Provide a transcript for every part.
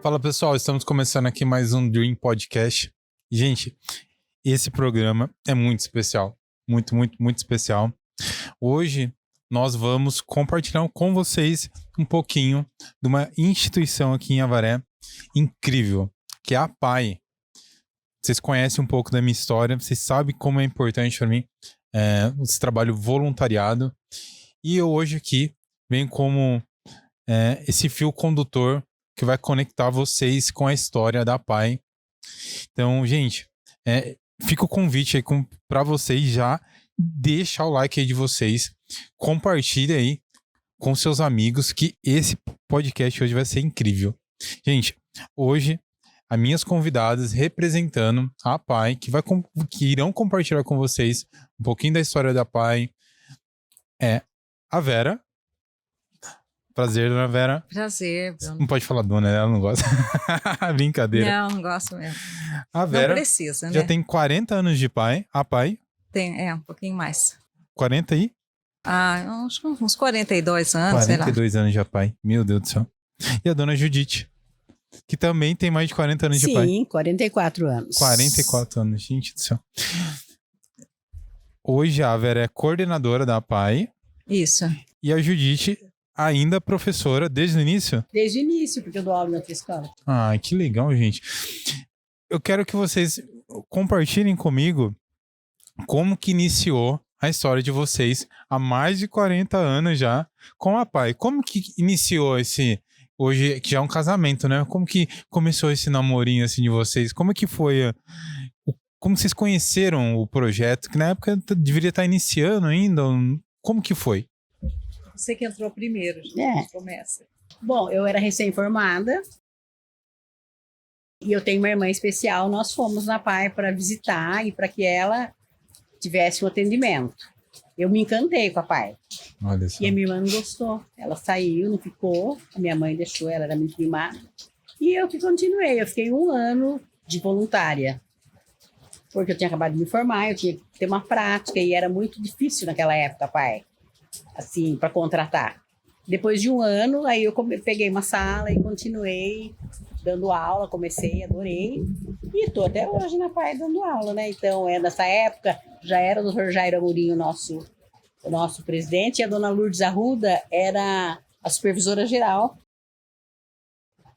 Fala pessoal, estamos começando aqui mais um Dream Podcast. Gente, esse programa é muito especial, muito, muito, muito especial. Hoje nós vamos compartilhar com vocês um pouquinho de uma instituição aqui em Avaré incrível, que é a PAI. Vocês conhecem um pouco da minha história, vocês sabem como é importante para mim esse trabalho voluntariado. E eu hoje aqui venho como esse fio condutor que vai conectar vocês com a história da PAI. Então, gente, fica o convite aí para vocês já deixar o like aí de vocês, compartilha aí com seus amigos que esse podcast hoje vai ser incrível. Gente, hoje as minhas convidadas representando a PAI, que irão compartilhar com vocês um pouquinho da história da PAI, é a Vera. Prazer, dona Vera. Prazer, Bruno. Não pode falar dona, ela não gosta. Brincadeira. Não gosto mesmo. A Vera não precisa, né? já tem 40 anos de PAI, a PAI. Tem, um pouquinho mais. 40 aí? Uns 42 anos, 42 anos de PAI, meu Deus do céu. E a dona Judite, que também tem mais de 40 anos de PAI. Sim, 44 anos. 44 anos, gente do céu. Hoje a Vera é coordenadora da PAI. Isso. E a Judite ainda professora desde o início? Desde o início, porque eu dou aula na outra escola. Ah, que legal, gente. Eu quero que vocês compartilhem comigo como que iniciou a história de vocês há mais de 40 anos já com a PAI. Como que iniciou hoje, que já é um casamento, né? Como que começou esse namorinho assim de vocês? Como que foi, como vocês conheceram o projeto? Que na época deveria estar iniciando ainda. Como que foi? Você que entrou primeiro, começa. Bom, eu era recém-formada e eu tenho uma irmã especial. Nós fomos na PAI para visitar e para que ela tivesse um atendimento. Eu me encantei com a PAI. Olha só. E a minha irmã não gostou. Ela saiu, não ficou. A minha mãe deixou, ela era muito mimada. E eu que continuei. Eu fiquei 1 ano de voluntária. Porque eu tinha acabado de me formar, eu tinha que ter uma prática e era muito difícil naquela época, PAI. Assim, para contratar. Depois de 1 ano, aí eu peguei uma sala e continuei dando aula, comecei, adorei. E estou até hoje na PAI dando aula, né? Então, nessa época, já era o Dr. Jair Amorim o nosso presidente, e a dona Lourdes Arruda era a supervisora geral,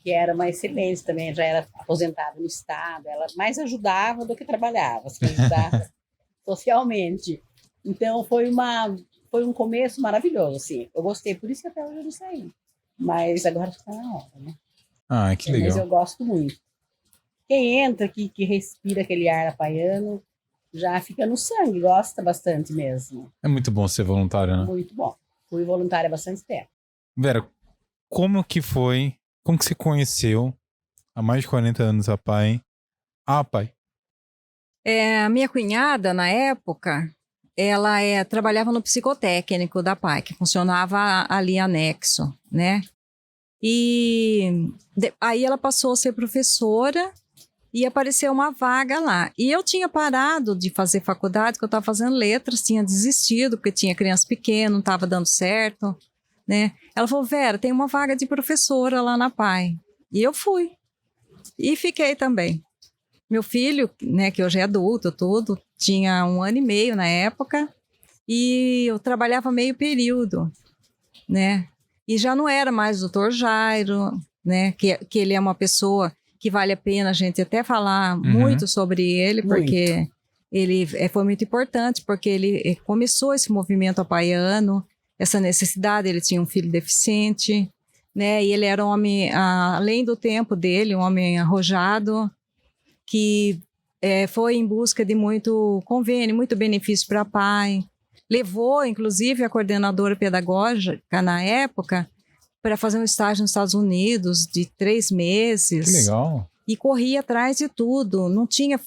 que era uma excelente também, já era aposentada no Estado, ela mais ajudava do que trabalhava, se ajudava socialmente. Então, foi um começo maravilhoso, assim. Eu gostei, por isso que até hoje eu não saí. Mas agora está na hora, né? Ah, que legal. Mas eu gosto muito. Quem entra aqui, que respira aquele ar apaiano, já fica no sangue, gosta bastante mesmo. É muito bom ser voluntário, né? Muito bom. Fui voluntária há bastante tempo. Vera, como que você conheceu há mais de 40 anos a PAI? A PAI. A minha cunhada, na época, ela trabalhava no psicotécnico da PAI, que funcionava ali anexo, né? E aí ela passou a ser professora e apareceu uma vaga lá. E eu tinha parado de fazer faculdade, porque eu estava fazendo letras, tinha desistido, porque tinha criança pequena, não estava dando certo, né? Ela falou, Vera, tem uma vaga de professora lá na PAI. E eu fui. E fiquei também. Meu filho, né, que hoje é adulto, tudo, tinha 1 ano e meio na época, e eu trabalhava meio período, né? E já não era mais o Dr. Jairo, né? Que ele é uma pessoa que vale a pena a gente até falar muito sobre ele, porque ele foi muito importante, porque ele começou esse movimento apaiano, essa necessidade, ele tinha um filho deficiente, né? E ele era um homem, além do tempo dele, um homem arrojado, que foi em busca de muito convênio, muito benefício para a PAI. Levou, inclusive, a coordenadora pedagógica na época para fazer um estágio nos Estados Unidos de 3 meses. Que legal. E corria atrás de tudo. Não tinha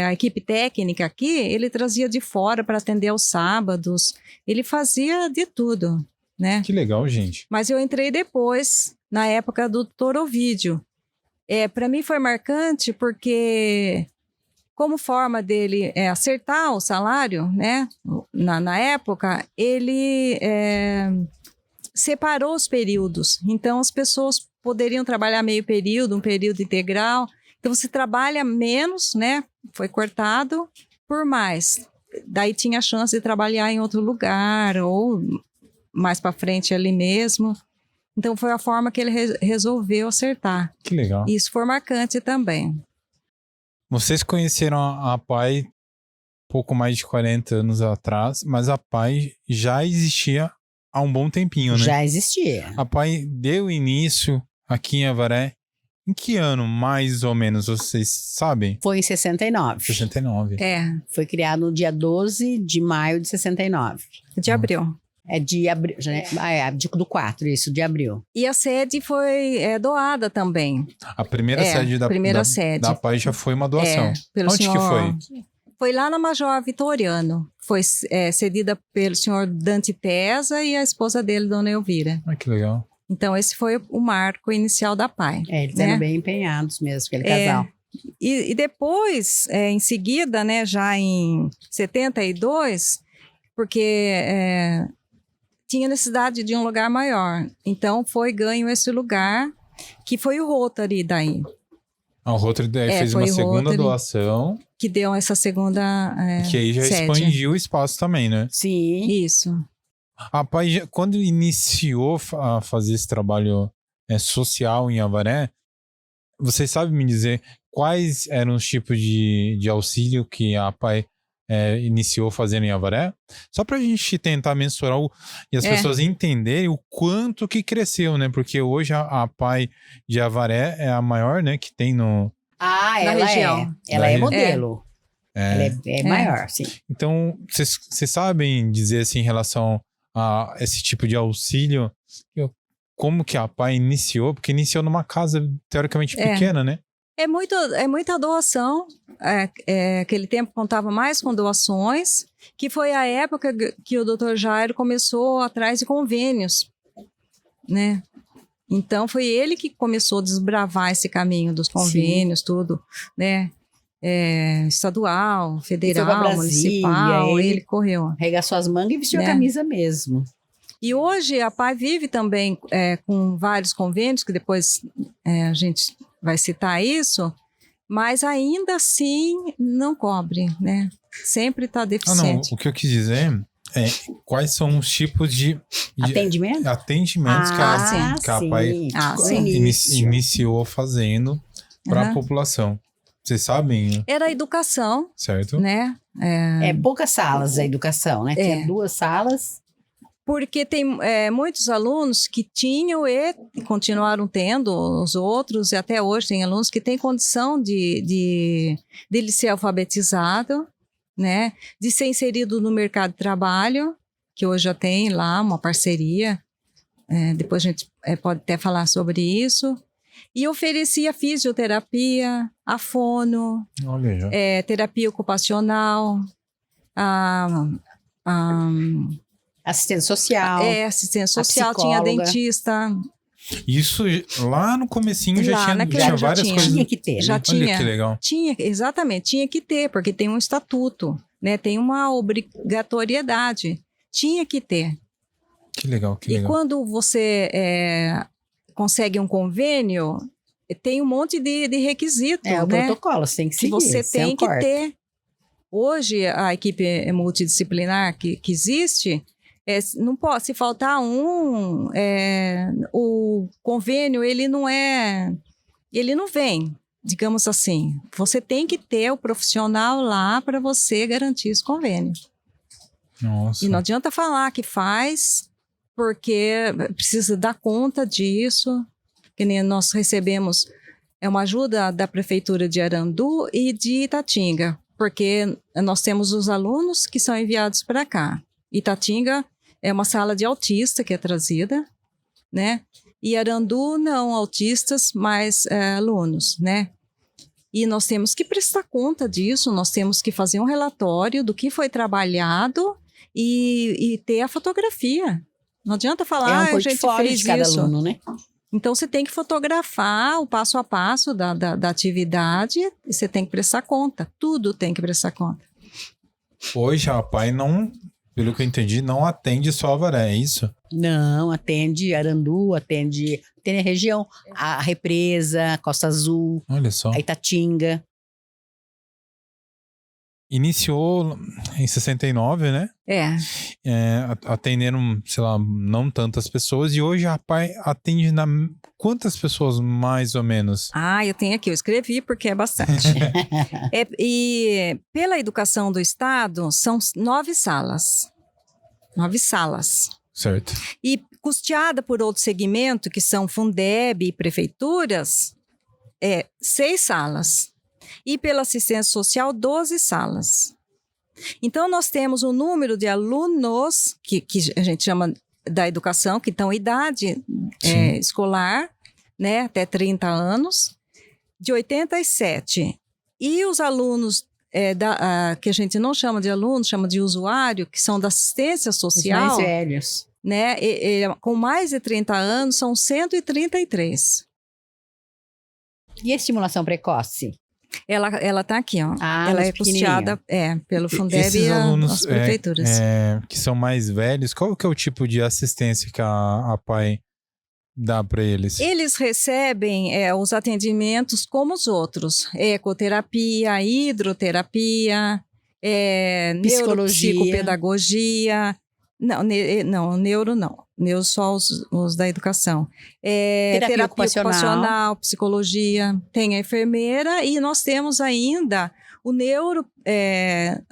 a equipe técnica aqui, ele trazia de fora para atender aos sábados. Ele fazia de tudo, né? Que legal, gente. Mas eu entrei depois, na época do Dr. Ovídio. Para mim foi marcante porque, como forma dele acertar o salário, né, na época, ele separou os períodos. Então, as pessoas poderiam trabalhar meio período, um período integral. Então, você trabalha menos, né? Foi cortado por mais. Daí tinha a chance de trabalhar em outro lugar ou mais para frente ali mesmo. Então, foi a forma que ele resolveu acertar. Que legal. Isso foi marcante também. Vocês conheceram a PAI pouco mais de 40 anos atrás, mas a PAI já existia há um bom tempinho, né? Já existia. A PAI deu início aqui em Avaré. Em que ano, mais ou menos, vocês sabem? Foi em 69. 69. Foi criado no dia 12 de maio de 69. De abril. É de abril, do 4, isso, de abril. E a sede foi doada também. A primeira sede da PAI já foi uma doação. Pelo Onde que foi? Foi lá na Major Vitoriano. Foi cedida pelo senhor Dante Tesa e a esposa dele, Dona Elvira. Ah, que legal. Então, esse foi o marco inicial da PAI. Eles eram bem empenhados mesmo, aquele casal. E depois, em seguida, né, já em 72, porque tinha necessidade de um lugar maior. Então, foi ganho esse lugar, que foi o Rotary daí. O Rotary fez uma segunda doação. Que deu essa segunda que aí já sede. Expandiu o espaço também, né? Sim. Isso. A PAI, quando iniciou a fazer esse trabalho social em Avaré, vocês sabem me dizer quais eram os tipos de auxílio que a PAI iniciou fazendo em Avaré? Só pra gente tentar mensurar e as pessoas entenderem o quanto que cresceu, né? Porque hoje a PAI de Avaré é a maior, né, que tem no... na região. Ela é modelo. Ela é maior, sim. Então, vocês sabem dizer assim em relação a esse tipo de auxílio, como que a PAI iniciou? Porque iniciou numa casa teoricamente pequena, né? É muita doação. Aquele tempo contava mais com doações, que foi a época que o Dr. Jairo começou atrás de convênios, né? Então, foi ele que começou a desbravar esse caminho dos convênios, tudo, né? Estadual, federal, municipal, ele correu. Regaçou as mangas e vestiu a camisa mesmo. E hoje a PAI vive também com vários convênios, que depois a gente vai citar isso, mas ainda assim não cobre, né? Sempre está deficiente. O que eu quis dizer é quais são os tipos de atendimentos que a PAI iniciou fazendo para a população. Vocês sabem? Era a educação. Certo. Né? Poucas salas a educação, né? Tinha 2 salas. Porque tem muitos alunos que tinham e continuaram tendo, os outros, e até hoje tem alunos que têm condição de ser alfabetizado, né? De ser inserido no mercado de trabalho, que hoje já tem lá uma parceria. Depois a gente pode até falar sobre isso. E oferecia fisioterapia, a fono, terapia ocupacional, assistência social. Assistência social, tinha dentista. Isso lá no comecinho já tinha várias coisas. Tinha que ter, né? Já tinha. Olha que legal. Exatamente, tinha que ter, porque tem um estatuto, né? Tem uma obrigatoriedade. Tinha que ter. Que legal, que legal. E quando você consegue um convênio, tem um monte de requisitos, o protocolo, você tem que seguir. Que você tem que ter. Hoje, a equipe multidisciplinar que existe, não pode, se faltar o convênio, ele não vem, digamos assim. Você tem que ter o profissional lá para você garantir esse convênio. Nossa. E não adianta falar que faz, porque precisa dar conta disso, que nem nós recebemos uma ajuda da Prefeitura de Arandu e de Itatinga, porque nós temos os alunos que são enviados para cá. Itatinga é uma sala de autista que é trazida, né? E Arandu não autistas, mas alunos, né? E nós temos que prestar conta disso, nós temos que fazer um relatório do que foi trabalhado e ter a fotografia. Não adianta falar, a gente fez de cada isso. Aluno, né? Então, você tem que fotografar o passo a passo da atividade e você tem que prestar conta. Tudo tem que prestar conta. Hoje a PAI não pelo que eu entendi, não atende só Avaré, é isso? Não, atende Arandu, atende a região, a Represa, Costa Azul, Olha só. a Itatinga. Iniciou em 69, né? Atenderam, sei lá, não tantas pessoas. E hoje a PAI atende quantas pessoas, mais ou menos? Eu tenho aqui, eu escrevi porque é bastante. E pela educação do Estado, são 9 salas. 9 salas. Certo. E custeada por outro segmento, que são Fundeb e prefeituras, 6 salas. E pela assistência social, 12 salas. Então, nós temos um número de alunos, que a gente chama da educação, que estão em idade escolar, né, até 30 anos, de 87. E os alunos, que a gente não chama de alunos, chama de usuário, que são da assistência social. Os mais velhos. Né, com mais de 30 anos, são 133. E a estimulação precoce? Ela está aqui, ó. Ela é pequenininho. custeada pelo Fundeb Esses e alunos as prefeituras. que são mais velhos, qual que é o tipo de assistência que a PAI dá para eles? Eles recebem os atendimentos como os outros. Ecoterapia, hidroterapia, neuropsicopedagogia. Não, neuro não. Neuro só os da educação. Terapia ocupacional, psicologia. Tem a enfermeira e nós temos ainda o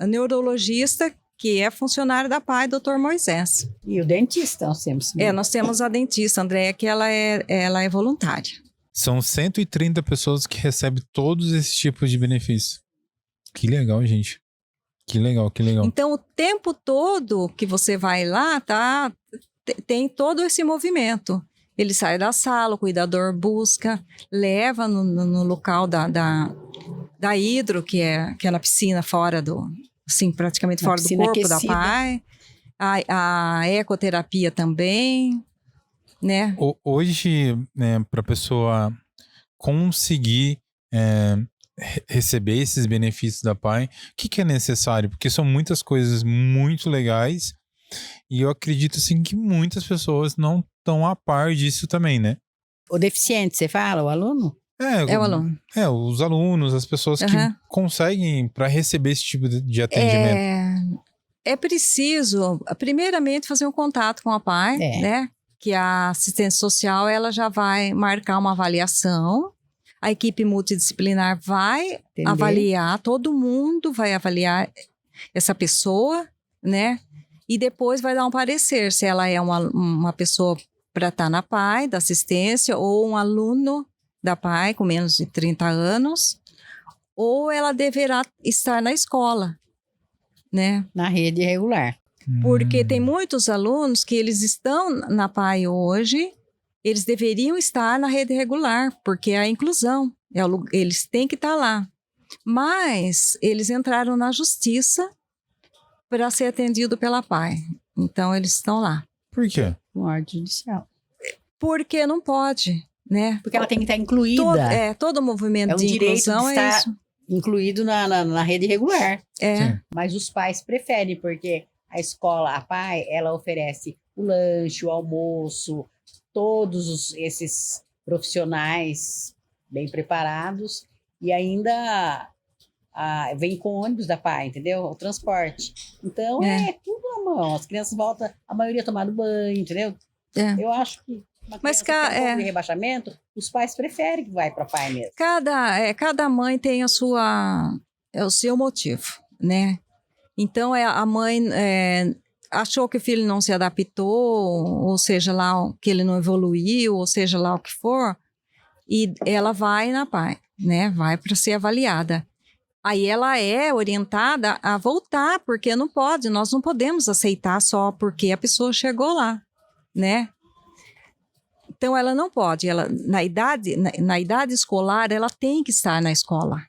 neurologista, que é funcionário da PAI, Dr. Moisés. E o dentista nós temos. Nós temos a dentista, Andréia, que ela é voluntária. São 130 pessoas que recebem todos esses tipos de benefícios. Que legal, gente. Que legal, que legal. Então, o tempo todo que você vai lá, tem todo esse movimento. Ele sai da sala, o cuidador busca, leva no local da hidro, que é aquela piscina fora assim, praticamente fora do corpo aquecida. Da PAI. A ecoterapia também, né? Hoje, para a pessoa conseguir receber esses benefícios da PAI, o que é necessário? Porque são muitas coisas muito legais e eu acredito assim que muitas pessoas não estão a par disso também, né? O deficiente, você fala, o aluno? É o aluno. Os alunos, as pessoas que conseguem para receber esse tipo de atendimento. É preciso, primeiramente, fazer um contato com a PAI, né? Que a assistência social, ela já vai marcar uma avaliação. A equipe multidisciplinar vai avaliar, todo mundo vai avaliar essa pessoa, né? E depois vai dar um parecer se ela é uma pessoa para estar na PAI, da assistência, ou um aluno da PAI com menos de 30 anos, ou ela deverá estar na escola, né? Na rede regular. Porque tem muitos alunos que eles estão na PAI hoje, eles deveriam estar na rede regular, porque é a inclusão, eles têm que estar lá. Mas eles entraram na justiça para ser atendido pela PAI. Então, eles estão lá. Por quê? Com ordem judicial. Porque não pode, né? Porque ela tem que estar incluída. Todo movimento de inclusão de estar isso. Incluído na rede regular. Sim. Mas os pais preferem, porque a escola, a PAI, ela oferece o lanche, o almoço, todos esses profissionais bem preparados e ainda vem com ônibus da PAI, entendeu? O transporte. Então, é tudo à mão. As crianças voltam, a maioria tomando banho, entendeu? Eu acho que uma criança que tem um pouco de rebaixamento, os pais preferem que vai para a PAI mesmo. Cada mãe tem o seu motivo, né? Então, a mãe achou que o filho não se adaptou, ou seja lá, que ele não evoluiu, ou seja lá o que for, e ela vai na PAI, né? Vai para ser avaliada. Aí ela é orientada a voltar, porque nós não podemos aceitar só porque a pessoa chegou lá, né? Então ela não pode, na idade escolar, ela tem que estar na escola,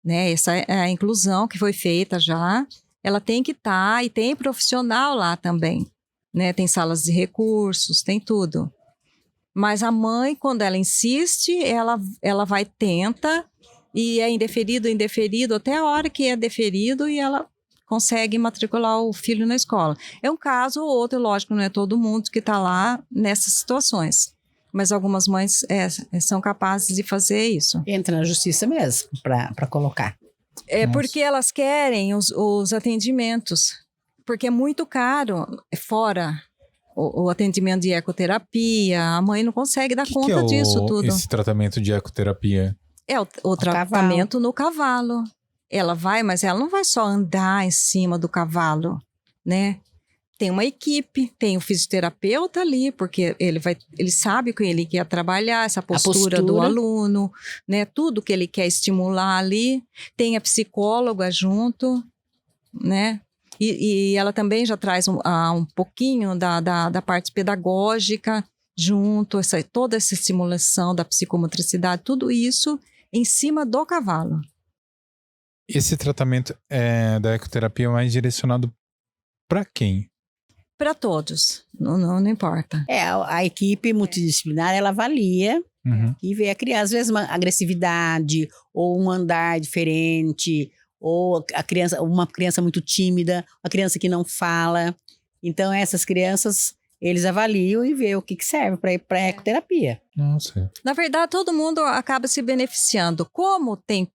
né? Essa é a inclusão que foi feita já. Ela tem que estar, e tem profissional lá também, né? Tem salas de recursos, tem tudo. Mas a mãe, quando ela insiste, ela vai, tenta, e é indeferido, até a hora que é deferido, e ela conseguem matricular o filho na escola. É um caso ou outro, lógico, não é todo mundo que está lá nessas situações. Mas algumas mães são capazes de fazer isso. Entra na justiça mesmo, para colocar. É Nossa. porque elas querem os atendimentos. Porque é muito caro, fora o atendimento de ecoterapia. A mãe não consegue dar conta que é disso tudo. esse tratamento de ecoterapia? É o tratamento no cavalo. Ela vai, mas ela não vai só andar em cima do cavalo, né? Tem uma equipe, tem o fisioterapeuta ali, porque ele sabe que ele quer trabalhar, essa postura do aluno, né? Tudo que ele quer estimular ali. Tem a psicóloga junto, né? E ela também já traz um pouquinho da parte pedagógica junto, toda essa estimulação da psicomotricidade, tudo isso em cima do cavalo. Esse tratamento da ecoterapia é mais direcionado para quem? Para todos, não importa. A equipe multidisciplinar, ela avalia e vê a criança, às vezes uma agressividade ou um andar diferente, ou uma criança muito tímida, uma criança que não fala. Então, essas crianças, eles avaliam e vê o que serve para ir para a ecoterapia. Nossa. Na verdade, todo mundo acaba se beneficiando. Como tem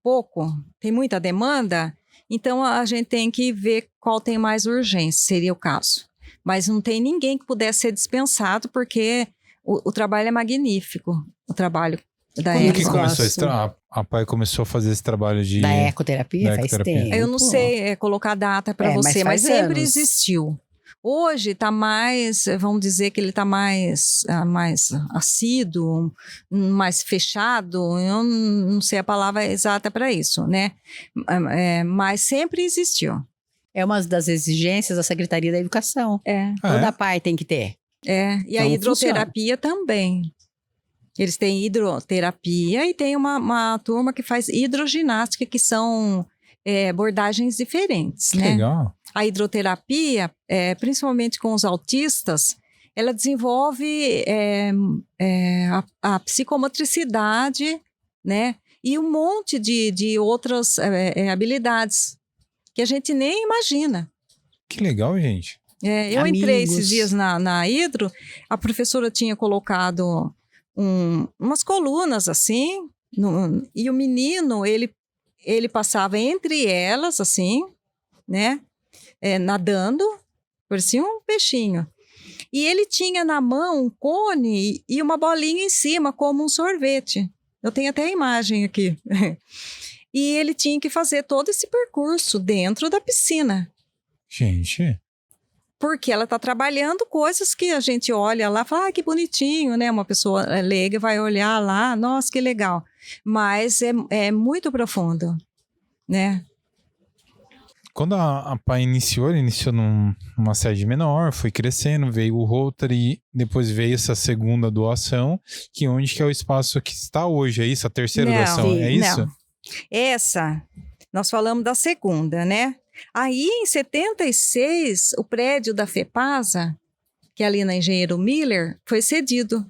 muita demanda, então a gente tem que ver qual tem mais urgência, seria o caso. Mas não tem ninguém que pudesse ser dispensado, porque o trabalho é magnífico, o trabalho da Como que eco. começou a PAI começou a fazer esse trabalho Da ecoterapia? Faz tempo. Eu não sei colocar data para você, mas sempre anos. existiu. Hoje está mais, vamos dizer que ele está mais assíduo, mais fechado, eu não sei a palavra exata para isso, né? Mas sempre existiu. É uma das exigências da Secretaria da Educação. Toda PAI tem que ter. E a hidroterapia também. Eles têm hidroterapia e tem uma turma que faz hidroginástica, que são abordagens diferentes, Que né? legal. A hidroterapia, principalmente com os autistas, ela desenvolve a psicomotricidade, né? E um monte de outras habilidades que a gente nem imagina. Que legal, gente. Eu entrei esses dias na hidro, a professora tinha colocado umas colunas assim, e o menino, ele passava entre elas, assim, né? Nadando, parecia um peixinho. E ele tinha na mão um cone e uma bolinha em cima, como um sorvete. Eu tenho até a imagem aqui. E ele tinha que fazer todo esse percurso dentro da piscina. Gente. Porque ela está trabalhando coisas que a gente olha lá e fala, que bonitinho, né? Uma pessoa leiga vai olhar lá, nossa, que legal. Mas é muito profundo, né? Quando a PAI iniciou, ele iniciou numa sede menor, foi crescendo, veio o Rotary, depois veio essa segunda doação, onde que é o espaço que está hoje, é isso? A terceira doação, é isso? Não. Essa, nós falamos da segunda, né? Aí, em 76, o prédio da FEPASA, que é ali na Engenheiro Miller, foi cedido.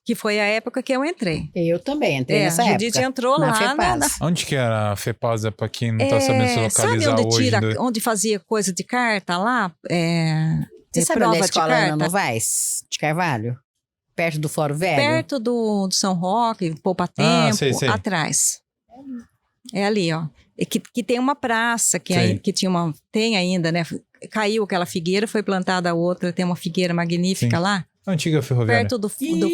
Que foi a época que eu entrei. Eu também entrei nessa época. A Judite entrou lá FEPASA. Onde que era a FEPASA, para quem não está sabendo se localizar sabe hoje? Onde fazia coisa de carta lá? Você sabe prova onde é a escola de carta? Ana Novaes, de Carvalho? Perto do Fórum Velho? Perto do São Roque, Poupa Tempo, sei. atrás. É ali, ó. Que tem uma praça, que tem ainda, né? Caiu aquela figueira, foi plantada outra, tem uma figueira magnífica lá. Antiga ferroviária. Perto do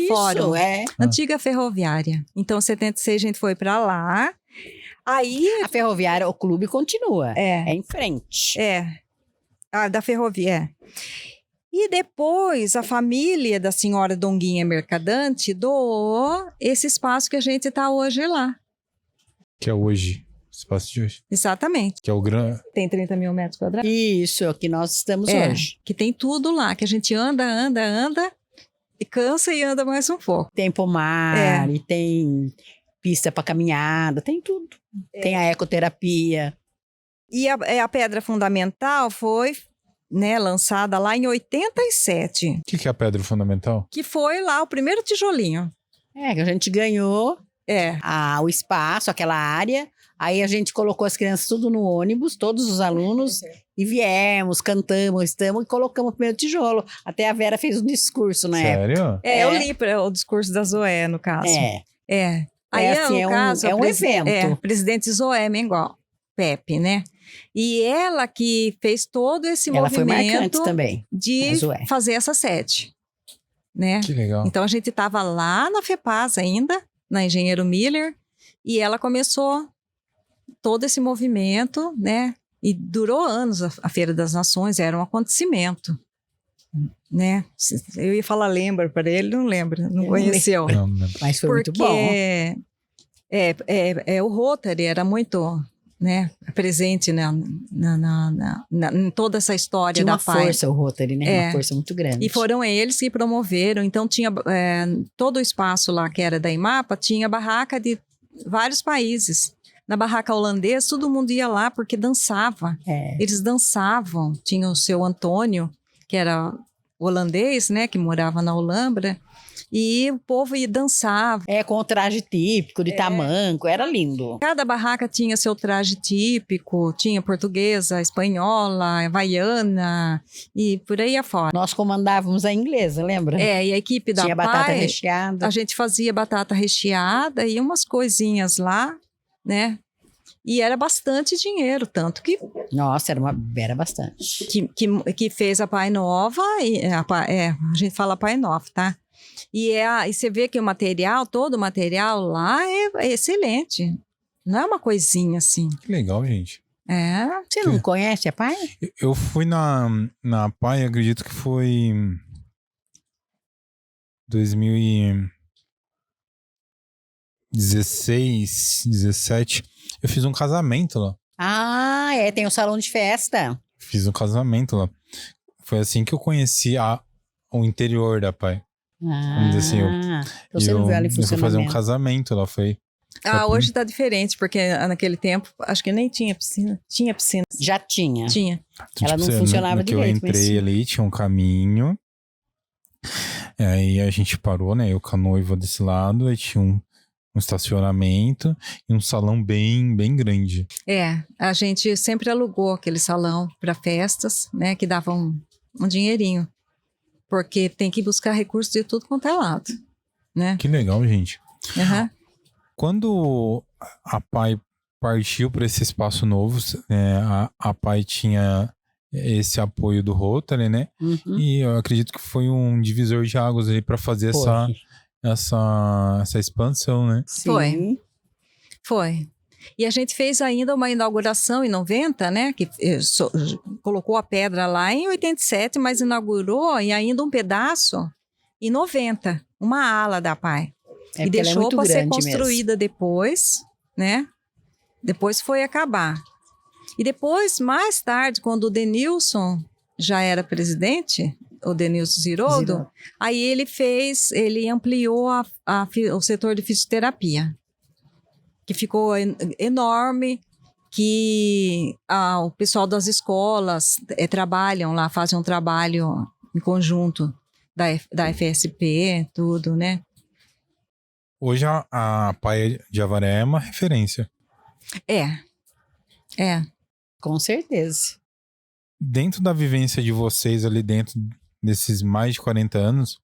fórum. Antiga ferroviária. Então, em 76, a gente foi para lá. Aí... A ferroviária, o clube continua. É em frente. Da ferrovia. E depois, a família da senhora Donguinha Mercadante doou esse espaço que a gente está hoje lá. Que é hoje. Espaço de hoje. Exatamente. Que é o grande. Tem 30 mil metros quadrados. Isso, é o que nós estamos hoje. Que tem tudo lá, que a gente anda, e cansa e anda mais um pouco. Tem pomar, e tem pista para caminhada, tem tudo. Tem a ecoterapia. E a pedra fundamental foi, né, lançada lá em 87. O que é a pedra fundamental? Que foi lá o primeiro tijolinho. Que a gente ganhou o espaço, aquela área. Aí a gente colocou as crianças tudo no ônibus, todos os alunos, e viemos, cantamos, estamos e colocamos o primeiro tijolo. Até a Vera fez um discurso na época. Sério? Eu li o discurso da Zoé, no caso. Aí, assim, no caso, um evento. Presidente Zoé Mengol, Pepe, né? E ela que fez todo esse Ela foi marcante movimento também, de fazer essa sede, né? Que legal. Então, a gente estava lá na FEPAS ainda, na Engenheiro Miller, e ela começou todo esse movimento, né? E durou anos a Feira das Nações, era um acontecimento, né? Eu ia falar lembra para ele, não lembra, não conheceu. Não. Mas foi muito bom. O Rotary era muito, né, presente em toda essa história Tinha da uma PAI. força o Rotary, né? Uma força muito grande. E foram eles que promoveram, então tinha todo o espaço lá que era da IMAPA, tinha barraca de vários países. Na barraca holandesa, todo mundo ia lá porque dançava. Eles dançavam. Tinha o seu Antônio, que era holandês, né? Que morava na Holambra. E o povo ia dançar. Com o traje típico de tamanco. Era lindo. Cada barraca tinha seu traje típico. Tinha portuguesa, espanhola, havaiana e por aí afora. Nós comandávamos a inglesa, lembra? E a equipe da Tinha PAI, batata recheada. A gente fazia batata recheada e umas coisinhas lá, né? E era bastante dinheiro, tanto que... Nossa, era bastante. Que fez a Pai Nova, a gente fala Pai Nova, tá? E você vê que todo o material lá é excelente. Não é uma coisinha assim. Que legal, gente. Você não conhece a Pai? Eu fui na Pai, acredito que foi 2016, 17. Eu fiz um casamento lá. Tem um salão de festa. Fiz um casamento lá. Foi assim que eu conheci o interior da Pai. Vamos dizer assim, então você não viu ela em funcionamento. Eu fui fazer um casamento lá, foi... Hoje tá diferente, porque naquele tempo, acho que nem tinha piscina. Tinha piscina. Já tinha. Tinha. Ela não funcionava direito. Eu entrei ali, tinha um caminho. Aí a gente parou, né? Eu com a noiva desse lado, aí tinha um estacionamento e um salão bem, bem grande. A gente sempre alugou aquele salão para festas, né? Que dava um dinheirinho. Porque tem que buscar recursos de tudo quanto é lado, né? Que legal, gente. Uhum. Quando a Pai partiu para esse espaço novo, a Pai tinha esse apoio do Rotary, né? Uhum. E eu acredito que foi um divisor de águas aí para fazer essa expansão, né? Sim. Foi. E a gente fez ainda uma inauguração em 90, né? Que colocou a pedra lá em 87, mas inaugurou e ainda um pedaço em 90, uma ala da Pai. E deixou para ser construída depois, né? Depois foi acabar. E depois, mais tarde, quando o Denilson já era presidente, o Denilson Zirodo, aí ele ampliou o setor de fisioterapia, que ficou enorme, que o pessoal das escolas trabalham lá, fazem um trabalho em conjunto da FSP, tudo, né? Hoje a Pai de Avaré é uma referência. Com certeza. Dentro da vivência de vocês ali dentro desses mais de 40 anos,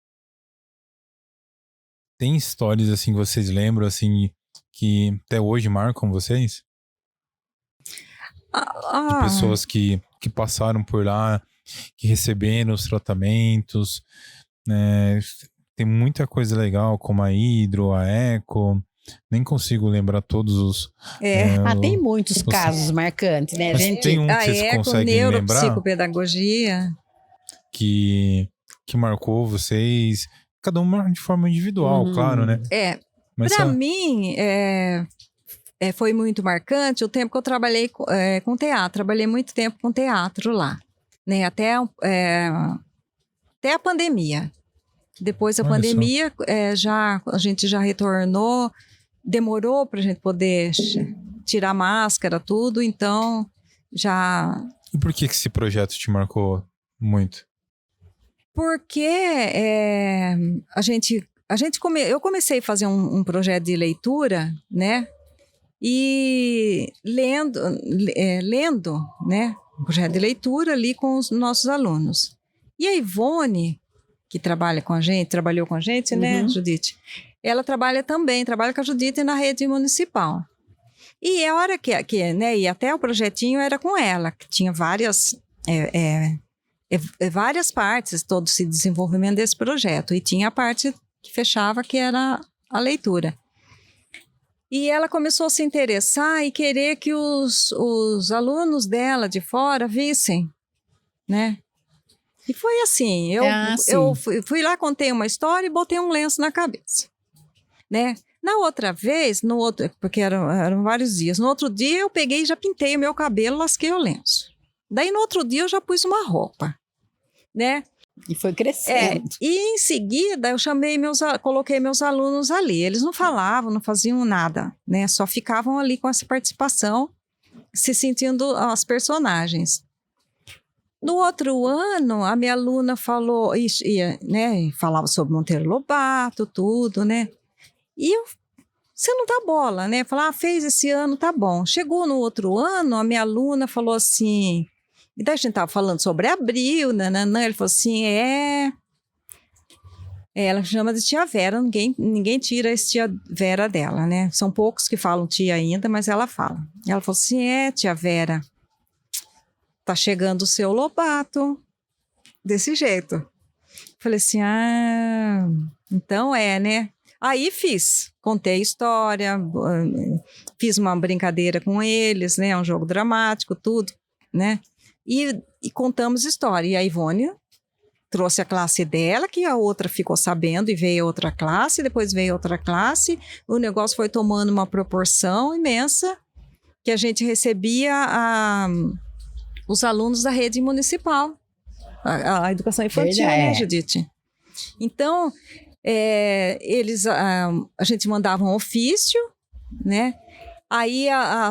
tem histórias assim que vocês lembram assim que até hoje marcam vocês? De pessoas que passaram por lá, que receberam os tratamentos, né? Tem muita coisa legal, como a Hidro, a Eco. Nem consigo lembrar todos os... tem muitos casos marcantes, né? Tem um que vocês Eco, conseguem lembrar? Neuropsicopedagogia. Que marcou vocês, cada uma de forma individual, claro, né? Para mim, foi muito marcante o tempo que eu trabalhei com teatro. Trabalhei muito tempo com teatro lá, né? Até a pandemia. Depois da pandemia, a gente já retornou, demorou para a gente poder tirar máscara, tudo, então já... E por que esse projeto te marcou muito? Porque a gente eu comecei a fazer um projeto de leitura, né? E lendo, né? Um projeto de leitura ali com os nossos alunos. E a Ivone, que trabalhou com a gente, né, Judite? Ela trabalha com a Judite na rede municipal. E a hora né, e até o projetinho era com ela, que tinha várias partes, todo esse desenvolvimento desse projeto. E tinha a parte que fechava, que era a leitura. E ela começou a se interessar e querer que os alunos dela de fora vissem, né? E foi assim, eu fui lá, contei uma história e botei um lenço na cabeça, né? Na outra vez, porque eram vários dias, no outro dia eu peguei e já pintei o meu cabelo, lasquei o lenço. Daí no outro dia eu já pus uma roupa, né? E foi crescendo. E em seguida eu coloquei meus alunos ali. Eles não falavam, não faziam nada, né? Só ficavam ali com essa participação, se sentindo as personagens. No outro ano, a minha aluna falou, né? Falava sobre Monteiro Lobato, tudo, né? E você não dá bola, né? Falar, fez esse ano, tá bom. Chegou no outro ano, a minha aluna falou assim... E daí a gente estava falando sobre Abril, nananã, ele falou assim, ela chama de tia Vera, ninguém tira esse tia Vera dela, né? São poucos que falam tia ainda, mas ela fala. Ela falou assim, tia Vera, tá chegando o seu Lobato, desse jeito. Falei assim, então né? Aí contei história, fiz uma brincadeira com eles, né? Um jogo dramático, tudo, né? E contamos história. E a Ivone trouxe a classe dela, que a outra ficou sabendo, e veio outra classe, depois veio outra classe. O negócio foi tomando uma proporção imensa, que a gente recebia os alunos da rede municipal, a educação infantil, né, Judite? Então, a gente mandava um ofício, né? Aí a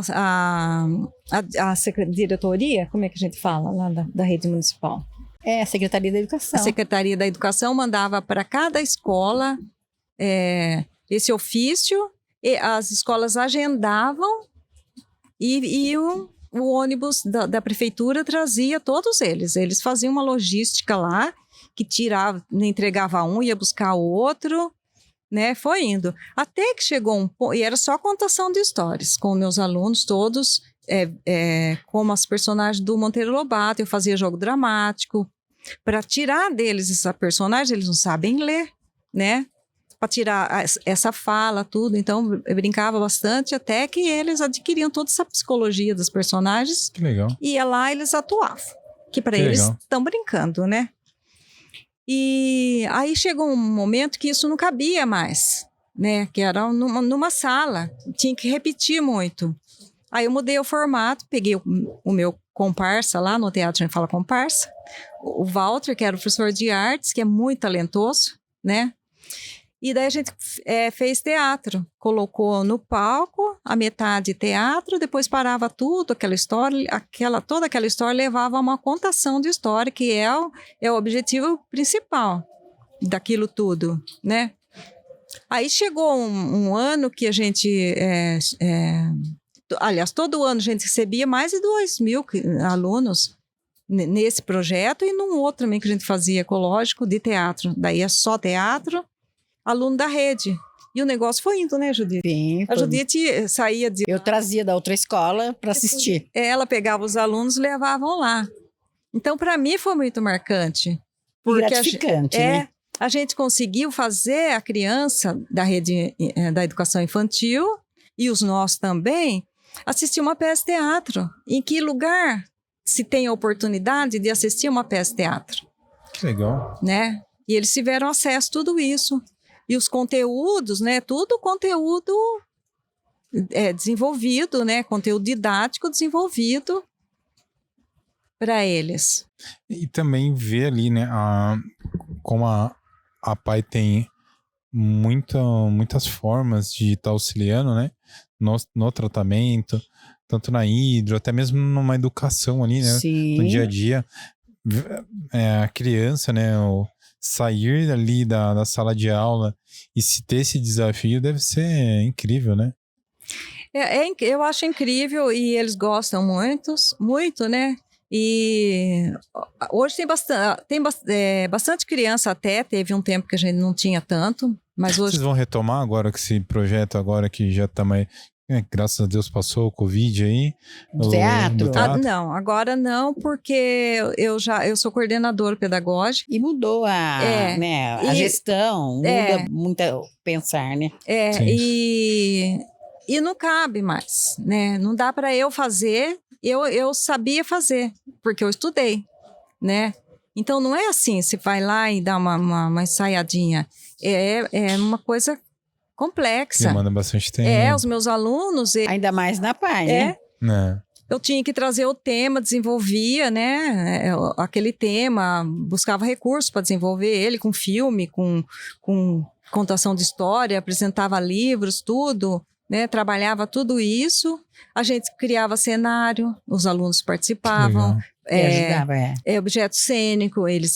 diretoria, como é que a gente fala lá da rede municipal? A Secretaria da Educação. A Secretaria da Educação mandava para cada escola esse ofício, e as escolas agendavam e o ônibus da prefeitura trazia todos eles. Eles faziam uma logística lá, que entregava um, ia buscar o outro, né? Foi indo. Até que chegou um ponto, e era só contação de histórias, com meus alunos todos, como as personagens do Monteiro Lobato. Eu fazia jogo dramático, para tirar deles essa personagem, eles não sabem ler, né? Para tirar essa fala, tudo. Então, eu brincava bastante, até que eles adquiriam toda essa psicologia dos personagens. Que legal. E ia lá, eles atuavam. Que para eles estão brincando, né? E aí chegou um momento que isso não cabia mais, né? Que era numa sala, tinha que repetir muito. Aí eu mudei o formato, peguei o meu comparsa lá, no teatro a gente fala comparsa, o Walter, que era o professor de artes, que é muito talentoso, né? E daí a gente fez teatro, colocou no palco a metade teatro, depois parava tudo, aquela história, toda aquela história levava a uma contação de história, que é o objetivo principal daquilo tudo, né? Aí chegou um ano que a gente, aliás, todo ano a gente recebia mais de 2.000 alunos nesse projeto e num outro também que a gente fazia ecológico de teatro, daí é só teatro, aluno da rede. E o negócio foi indo, né, Judite? Sim. A Judite saía de... Eu trazia da outra escola para assistir. Ela pegava os alunos e levavam lá. Então, para mim, foi muito marcante. Porque gratificante, né? A gente conseguiu fazer a criança da rede da educação infantil, e os nossos também, assistir uma peça de teatro. Em que lugar se tem a oportunidade de assistir uma peça de teatro? Que legal. Né? E eles tiveram acesso a tudo isso. E os conteúdos, né? Tudo conteúdo desenvolvido, né? Conteúdo didático desenvolvido para eles. E também ver ali, né? Como a PAI tem muitas formas de estar auxiliando, né? No tratamento, tanto na hidro, até mesmo numa educação ali, né? Sim. No dia a dia. A criança, né? sair ali da sala de aula e se ter esse desafio deve ser incrível, né? Eu acho incrível e eles gostam muito, né? E hoje tem bastante criança até, teve um tempo que a gente não tinha tanto, mas hoje... Vocês vão retomar agora com esse projeto agora que já tá mais... graças a Deus passou o Covid aí. Do teatro? Não, agora não, porque eu sou coordenadora pedagógica. E mudou né, a gestão, muda muito pensar, né? E não cabe mais, né? Não dá para eu fazer, eu sabia fazer, porque eu estudei, né? Então não é assim, você vai lá e dá uma ensaiadinha. É uma coisa complexa. Demanda bastante tempo. Os meus alunos... Ainda mais na PAI, né? Eu tinha que trazer o tema, desenvolvia, né? Aquele tema, buscava recursos para desenvolver ele com filme, com contação de história, apresentava livros, tudo, né? Trabalhava tudo isso. A gente criava cenário, os alunos participavam. Ajudava, objeto cênico, eles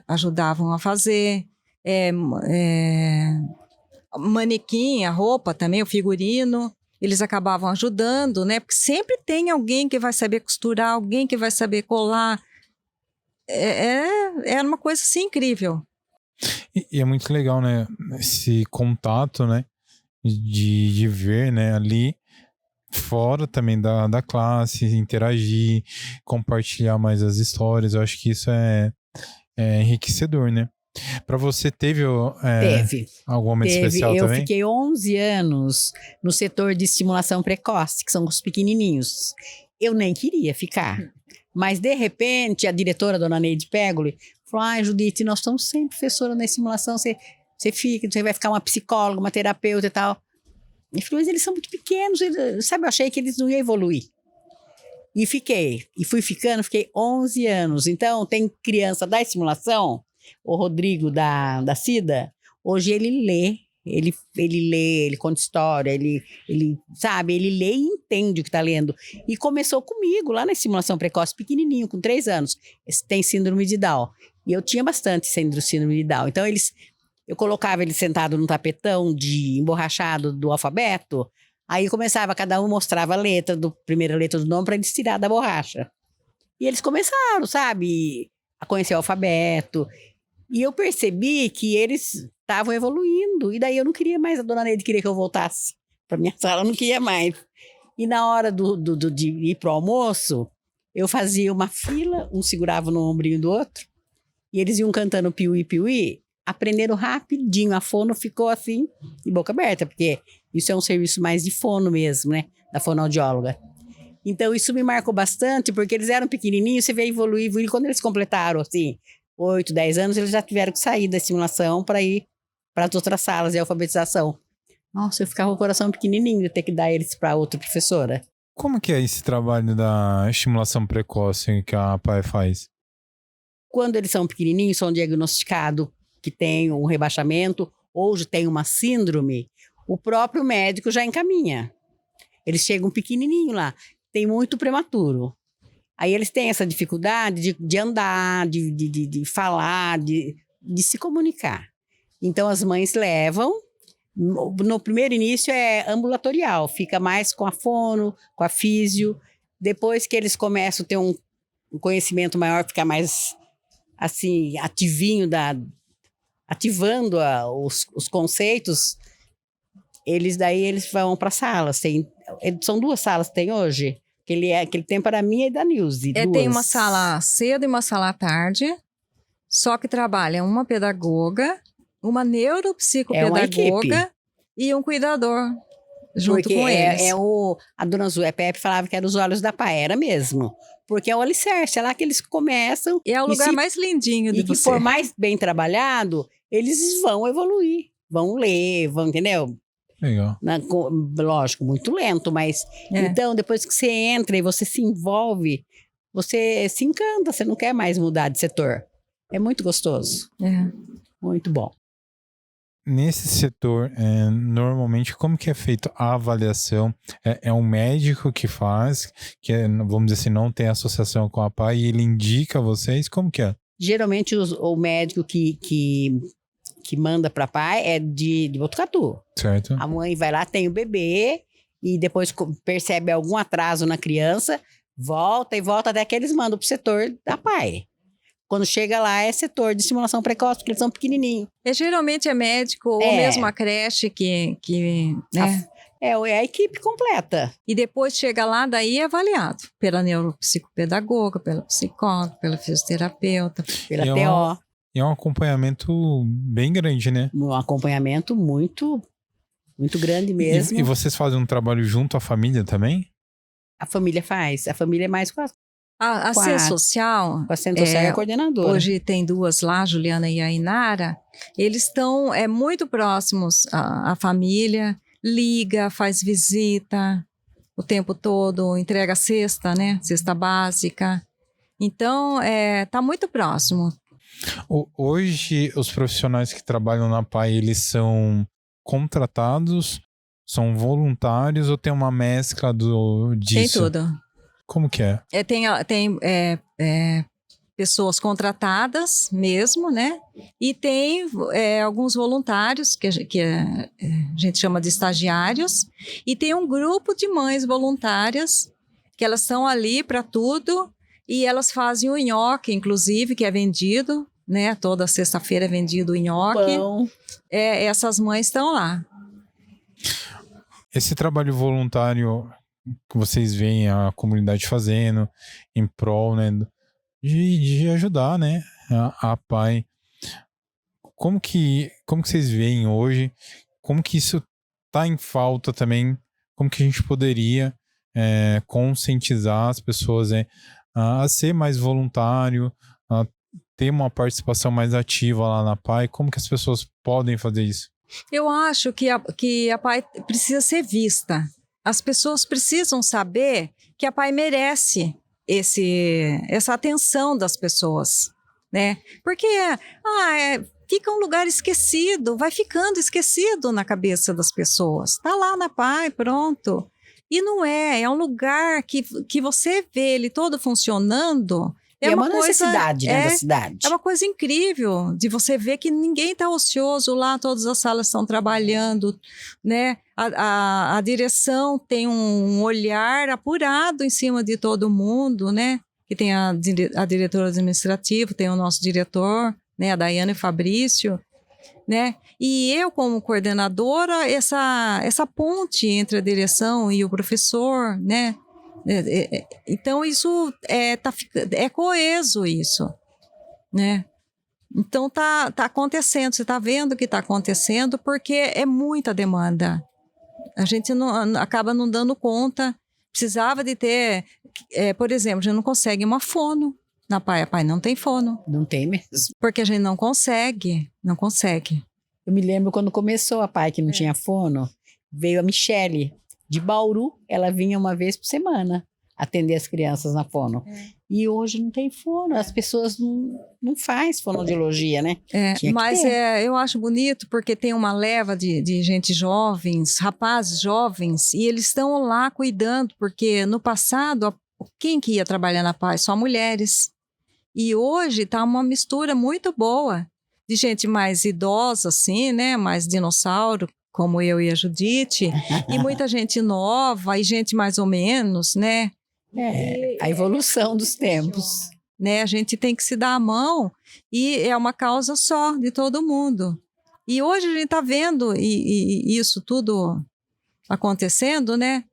ajudavam a fazer. Manequim, a roupa também, o figurino, eles acabavam ajudando, né? Porque sempre tem alguém que vai saber costurar, alguém que vai saber colar. É uma coisa assim incrível. E é muito legal, né? Esse contato, né? De ver, né? Ali fora também da classe, interagir, compartilhar mais as histórias. Eu acho que isso é enriquecedor, né? Para você, teve algum momento especial também? Eu fiquei 11 anos no setor de estimulação precoce, que são os pequenininhos. Eu nem queria ficar. Mas, de repente, a diretora, dona Neide Pegoli, falou, Judite, nós estamos sempre professora na estimulação, você fica, você vai ficar uma psicóloga, uma terapeuta e tal. Eu falei, mas eles são muito pequenos, sabe, eu achei que eles não iam evoluir. E fui ficando, fiquei 11 anos. Então, tem criança da estimulação... O Rodrigo da Cida, hoje ele lê, ele conta história, ele sabe, ele lê e entende o que está lendo. E começou comigo lá na estimulação precoce, pequenininho, com 3 anos. Tem síndrome de Down. E eu tinha bastante síndrome de Down. Então eu colocava ele sentado num tapetão emborrachado do alfabeto, aí começava, cada um mostrava primeira letra do nome para eles tirar da borracha. E eles começaram, sabe, a conhecer o alfabeto. E eu percebi que eles estavam evoluindo. E daí eu não queria mais, a dona Neide queria que eu voltasse para minha sala, eu não queria mais. E na hora de ir pro almoço, eu fazia uma fila, um segurava no ombrinho do outro, e eles iam cantando piuí, piuí, aprenderam rapidinho, a fono ficou assim, de boca aberta, porque isso é um serviço mais de fono mesmo, né, da fonoaudióloga. Então isso me marcou bastante, porque eles eram pequenininhos, você vê evoluir, e quando eles completaram, assim, 8, 10 anos, eles já tiveram que sair da estimulação para ir para as outras salas de alfabetização. Nossa, eu ficava com o coração pequenininho de ter que dar eles para outra professora. Como que é esse trabalho da estimulação precoce que a PAE faz? Quando eles são pequenininhos, são diagnosticados que tem um rebaixamento ou já tem uma síndrome, o próprio médico já encaminha. Eles chegam pequenininho lá, tem muito prematuro. Aí eles têm essa dificuldade de andar, de falar, de se comunicar. Então as mães levam, no primeiro início é ambulatorial, fica mais com a fono, com a físio. Depois que eles começam a ter um conhecimento maior, ficar mais assim, ativando os conceitos, eles vão para salas. São 2 salas que tem hoje. Aquele tempo era minha e da Nilce. Tem uma sala cedo e uma sala à tarde, só que trabalha uma pedagoga, uma neuropsicopedagoga e um cuidador junto com eles. A dona Zé Pepe falava que era os olhos da PAE, era mesmo. Porque é o alicerce, é lá que eles começam. E é o lugar mais lindinho de você. E que for mais bem trabalhado, eles vão evoluir, vão ler, entendeu? Legal. Lógico, muito lento, mas... Então, depois que você entra e você se envolve, você se encanta, você não quer mais mudar de setor. É muito gostoso. Muito bom. Nesse setor, normalmente, como que é feita a avaliação? É um médico que faz, vamos dizer assim, não tem associação com a PAE, e ele indica vocês? Como que é? Geralmente o médico que manda para pai é de Botucatu. Certo. A mãe vai lá, tem o bebê, e depois percebe algum atraso na criança, volta até que eles mandam pro setor da pai. Quando chega lá, é setor de estimulação precoce, porque eles são pequenininhos. Geralmente é médico ou mesmo a creche né? É a equipe completa. E depois chega lá, daí é avaliado pela neuropsicopedagoga, pela psicóloga, pela fisioterapeuta. Pela TO. E é um acompanhamento bem grande, né? Um acompanhamento muito, muito grande mesmo. E vocês fazem um trabalho junto à família também? A família faz. A família é mais com A Assistência Social, a assistente social é a coordenadora. Hoje tem 2 lá, a Juliana e a Inara. Eles estão muito próximos à família, liga, faz visita o tempo todo, entrega cesta, né? Cesta básica. Então, tá muito próximo. Hoje, os profissionais que trabalham na PAI, eles são contratados, são voluntários ou tem uma mescla disso? Tem tudo. Como que é? Tem pessoas contratadas mesmo, né? E tem alguns voluntários, que a gente chama de estagiários, e tem um grupo de mães voluntárias, que elas estão ali para tudo, e elas fazem o nhoque, inclusive, que é vendido, né? Toda sexta-feira é vendido o nhoque. Pão. Essas mães estão lá. Esse trabalho voluntário que vocês veem a comunidade fazendo em prol, né, de ajudar, né, a PAI. Como que vocês veem hoje? Como que isso tá em falta também? Como que a gente poderia conscientizar as pessoas a ser mais voluntário, a ter uma participação mais ativa lá na PAI? Como que as pessoas podem fazer isso? Eu acho que a PAI precisa ser vista. As pessoas precisam saber que a PAI merece essa atenção das pessoas, né? Porque fica um lugar esquecido, vai ficando esquecido na cabeça das pessoas. Tá lá na PAI, pronto. E não é um lugar que você vê ele todo funcionando. É uma necessidade, né, da cidade. É uma coisa incrível de você ver que ninguém está ocioso lá, todas as salas estão trabalhando, né? A direção tem um olhar apurado em cima de todo mundo, né? Que tem a diretora administrativa, tem o nosso diretor, né? A Daiane Fabrício, né? E eu, como coordenadora, essa ponte entre a direção e o professor, né? Então isso é coeso isso, né? Então tá acontecendo, você está vendo que está acontecendo porque é muita demanda. A gente acaba não dando conta. Precisava de ter, por exemplo, a gente não consegue uma fono na PAI. A PAI não tem fono. Não tem mesmo. Porque a gente não consegue. Eu me lembro quando começou a PAI que não tinha fono, veio a Michele de Bauru, ela vinha uma vez por semana atender as crianças na fono. E hoje não tem fono, as pessoas não fazem fonoaudiologia, né? Mas eu acho bonito porque tem uma leva de gente jovens, rapazes jovens, e eles estão lá cuidando, porque no passado, quem que ia trabalhar na PAI? Só mulheres. E hoje está uma mistura muito boa de gente mais idosa, assim, né? Mais dinossauro, como eu e a Judite, e muita gente nova e gente mais ou menos, né? A evolução dos tempos. Né? A gente tem que se dar a mão e é uma causa só de todo mundo. E hoje a gente está vendo isso tudo acontecendo, né?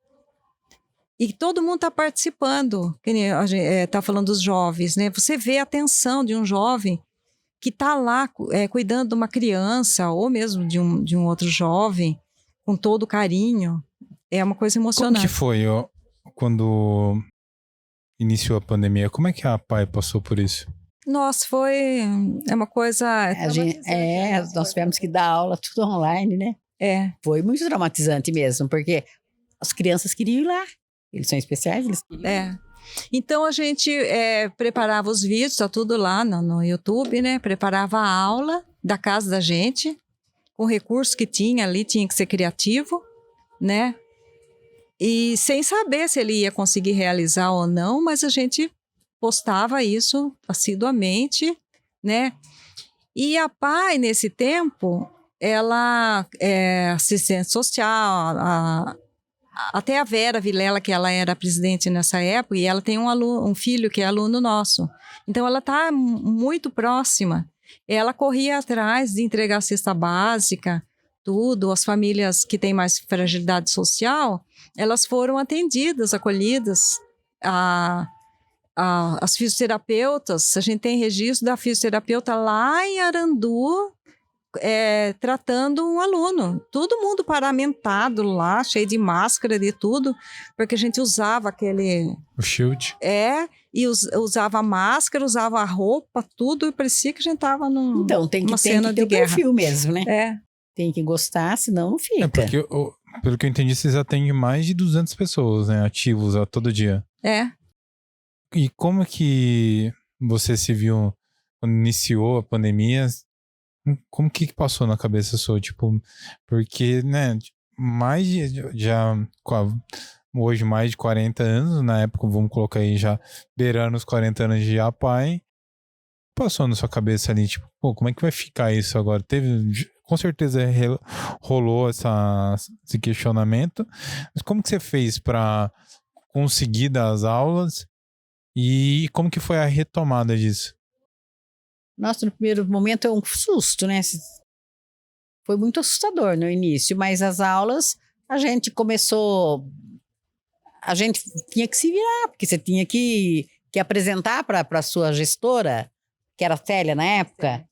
E todo mundo está participando. A gente está falando dos jovens, né? Você vê a atenção de um jovem que está lá cuidando de uma criança ou mesmo de um outro jovem com todo carinho. É uma coisa emocionante. Como que foi quando iniciou a pandemia? Como é que a PAI passou por isso? Nossa, é uma coisa... Nós tivemos que dar aula tudo online, né? Foi muito traumatizante mesmo, porque as crianças queriam ir lá. Eles são especiais, eles queriam. Então a gente preparava os vídeos, tá tudo lá no YouTube, né? Preparava a aula da casa da gente, com o recurso que tinha ali, tinha que ser criativo, né? E sem saber se ele ia conseguir realizar ou não, mas a gente postava isso assiduamente né? E a PAI, nesse tempo, ela é assistente social, até a Vera Vilela, que ela era presidente nessa época, e ela tem um filho que é aluno nosso. Então, ela está muito próxima. Ela corria atrás de entregar cesta básica, tudo. As famílias que têm mais fragilidade social, elas foram atendidas, acolhidas. As fisioterapeutas, a gente tem registro da fisioterapeuta lá em Arandu, tratando um aluno. Todo mundo paramentado lá, cheio de máscara, de tudo, porque a gente usava O shield. E usava máscara, usava a roupa, tudo, e parecia que a gente estava Então, tem que ter o perfil mesmo, né? Tem que gostar, senão não fica. Porque, pelo que eu entendi, vocês atendem mais de 200 pessoas, né? Ativos a todo dia. E como que você se viu quando iniciou a pandemia? Como que passou na cabeça sua? Tipo, porque, né, hoje mais de 40 anos, na época, vamos colocar aí já beirando os 40 anos de APAI, passou na sua cabeça ali, tipo, pô, como é que vai ficar isso agora? Com certeza rolou esse questionamento, mas como que você fez para conseguir dar as aulas e como que foi a retomada disso? Nossa, no primeiro momento é um susto, né? Foi muito assustador no início, mas as aulas, a gente tinha que se virar, porque você tinha que apresentar para a sua gestora, que era a Célia na época,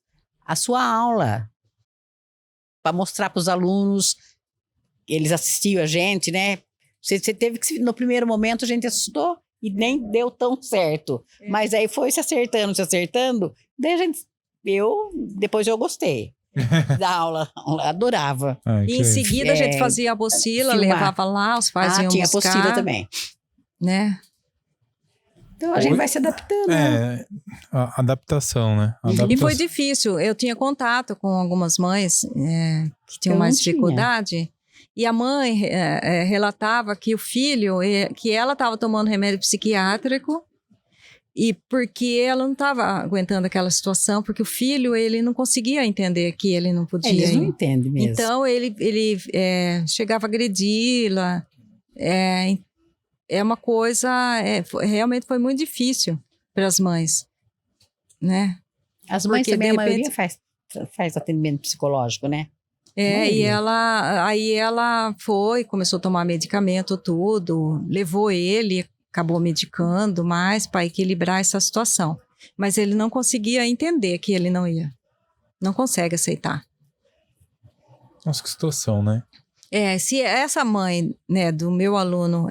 a sua aula, para mostrar para os alunos, eles assistiam a gente, né? Você teve que, no primeiro momento, a gente assustou e nem deu tão certo. Mas aí foi se acertando, daí depois eu gostei da aula, adorava. E em seguida a gente fazia a apostila, levava lá, os pais iam tinha buscar. Apostila também. Né? Então a gente vai se adaptando. A adaptação, né? E foi difícil. Eu tinha contato com algumas mães que tinham mais dificuldade. E a mãe relatava que o filho, que ela estava tomando remédio psiquiátrico e porque ela não estava aguentando aquela situação, porque o filho, ele não conseguia entender que ele não podia. Eles não entendem mesmo. Então, ele chegava a agredi-la. É uma coisa, realmente foi muito difícil para as mães, né? As mães também, a maioria faz atendimento psicológico, né? E ela começou a tomar medicamento, tudo, levou ele, acabou medicando mais para equilibrar essa situação. Mas ele não conseguia entender que ele não ia. Não consegue aceitar. Nossa, que situação, né? Se essa mãe, né, do meu aluno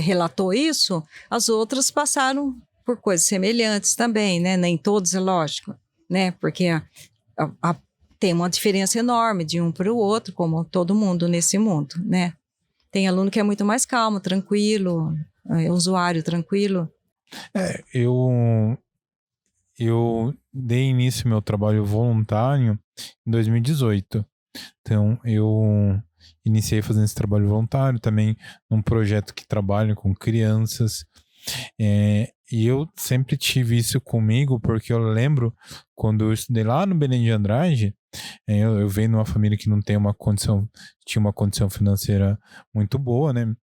relatou isso, as outras passaram por coisas semelhantes também, né? Nem todos, é lógico, né? Porque tem uma diferença enorme de um para o outro, como todo mundo nesse mundo, né? Tem aluno que é muito mais calmo, tranquilo, usuário tranquilo. Eu dei início ao meu trabalho voluntário em 2018. Então, eu iniciei fazendo esse trabalho voluntário também num projeto que trabalha com crianças. E eu sempre tive isso comigo, porque eu lembro quando eu estudei lá no Belém de Andrade, eu venho numa família que não tem tinha uma condição financeira muito boa, né?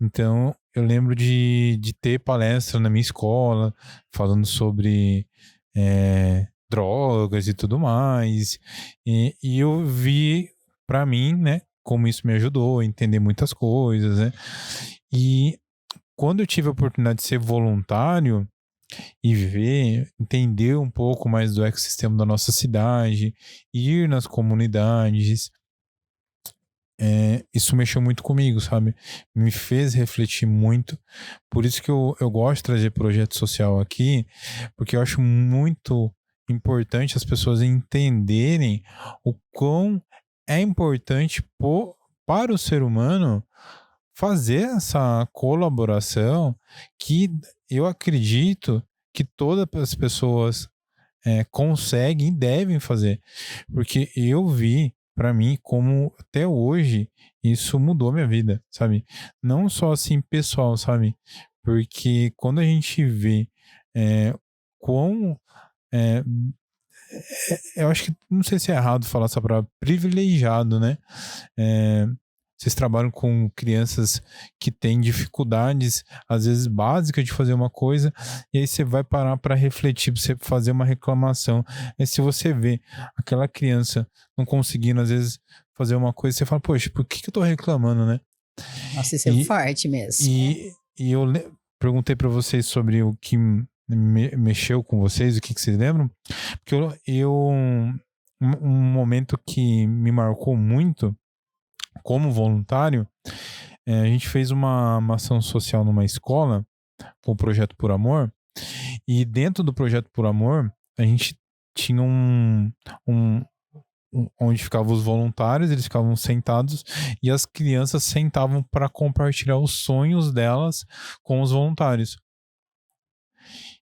Então, eu lembro de ter palestra na minha escola, falando sobre drogas e tudo mais. E eu vi, para mim, né, como isso me ajudou a entender muitas coisas, né? E quando eu tive a oportunidade de ser voluntário e entender um pouco mais do ecossistema da nossa cidade, ir nas comunidades, isso mexeu muito comigo, sabe? Me fez refletir muito. Por isso que eu gosto de trazer projeto social aqui, porque eu acho muito importante as pessoas entenderem o quão é importante para o ser humano fazer essa colaboração que eu acredito que todas as pessoas conseguem e devem fazer. Porque eu vi, para mim, como até hoje isso mudou minha vida, sabe? Não só assim pessoal, sabe? Porque quando a gente vê quão é, eu acho que, não sei se é errado falar essa palavra, privilegiado, né? Vocês trabalham com crianças que têm dificuldades, às vezes básicas, de fazer uma coisa, e aí você vai parar para refletir, para você fazer uma reclamação. E se você vê aquela criança não conseguindo, às vezes, fazer uma coisa, você fala, poxa, por que eu tô reclamando, né? Nossa, isso é forte mesmo. E eu perguntei para vocês sobre o que mexeu com vocês, o que vocês lembram, porque um momento que me marcou muito como voluntário, a gente fez uma ação social numa escola com o Projeto Por Amor, e dentro do Projeto Por Amor a gente tinha onde ficavam os voluntários, eles ficavam sentados e as crianças sentavam para compartilhar os sonhos delas com os voluntários.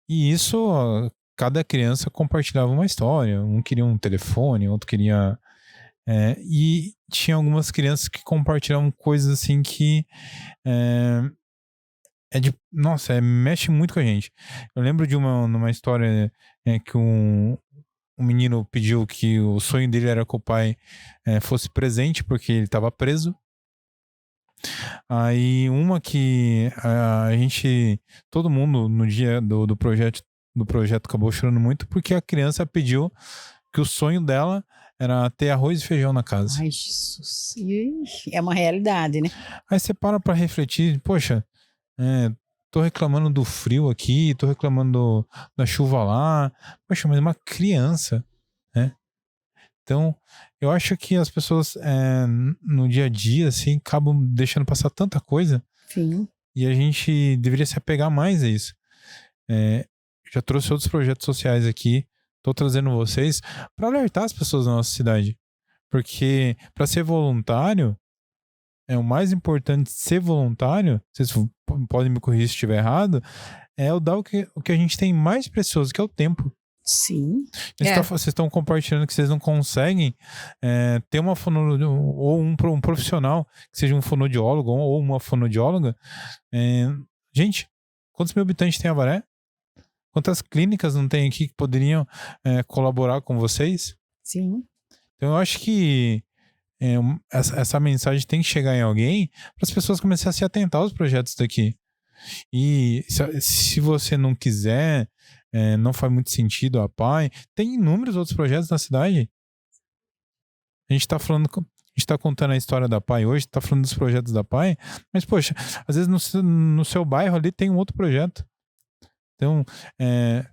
E isso, cada criança compartilhava uma história. Um queria um telefone, outro queria... e tinha algumas crianças que compartilhavam coisas assim que... nossa, mexe muito com a gente. Eu lembro de numa história que um menino pediu que o sonho dele era que o pai fosse presente porque ele estava preso. Aí uma que a gente, todo mundo no dia do projeto acabou chorando muito porque a criança pediu que o sonho dela era ter arroz e feijão na casa. Ai, Jesus. Ixi, é uma realidade, né? Aí você para refletir, poxa, tô reclamando do frio aqui, tô reclamando da chuva lá, poxa, mas é uma criança, né? Então, eu acho que as pessoas no dia a dia, assim, acabam deixando passar tanta coisa. Sim. E a gente deveria se apegar mais a isso. Já trouxe outros projetos sociais aqui, tô trazendo vocês para alertar as pessoas da nossa cidade. Porque para ser voluntário, o mais importante de ser voluntário, vocês podem me corrigir se estiver errado, é dar o que a gente tem mais precioso, que é o tempo. Sim. Vocês estão compartilhando que vocês não conseguem ter uma fonoaudióloga ou um profissional que seja um fonoaudiólogo ou uma fonoaudióloga. Gente, quantos mil habitantes tem Avaré? Quantas clínicas não tem aqui que poderiam colaborar com vocês? Sim. Então eu acho que essa mensagem tem que chegar em alguém para as pessoas começarem a se atentar aos projetos daqui. E se você não quiser, não faz muito sentido a PAI, tem inúmeros outros projetos na cidade. A gente está contando a história da PAI hoje, está falando dos projetos da PAI, mas poxa, às vezes no seu bairro ali tem um outro projeto. Então,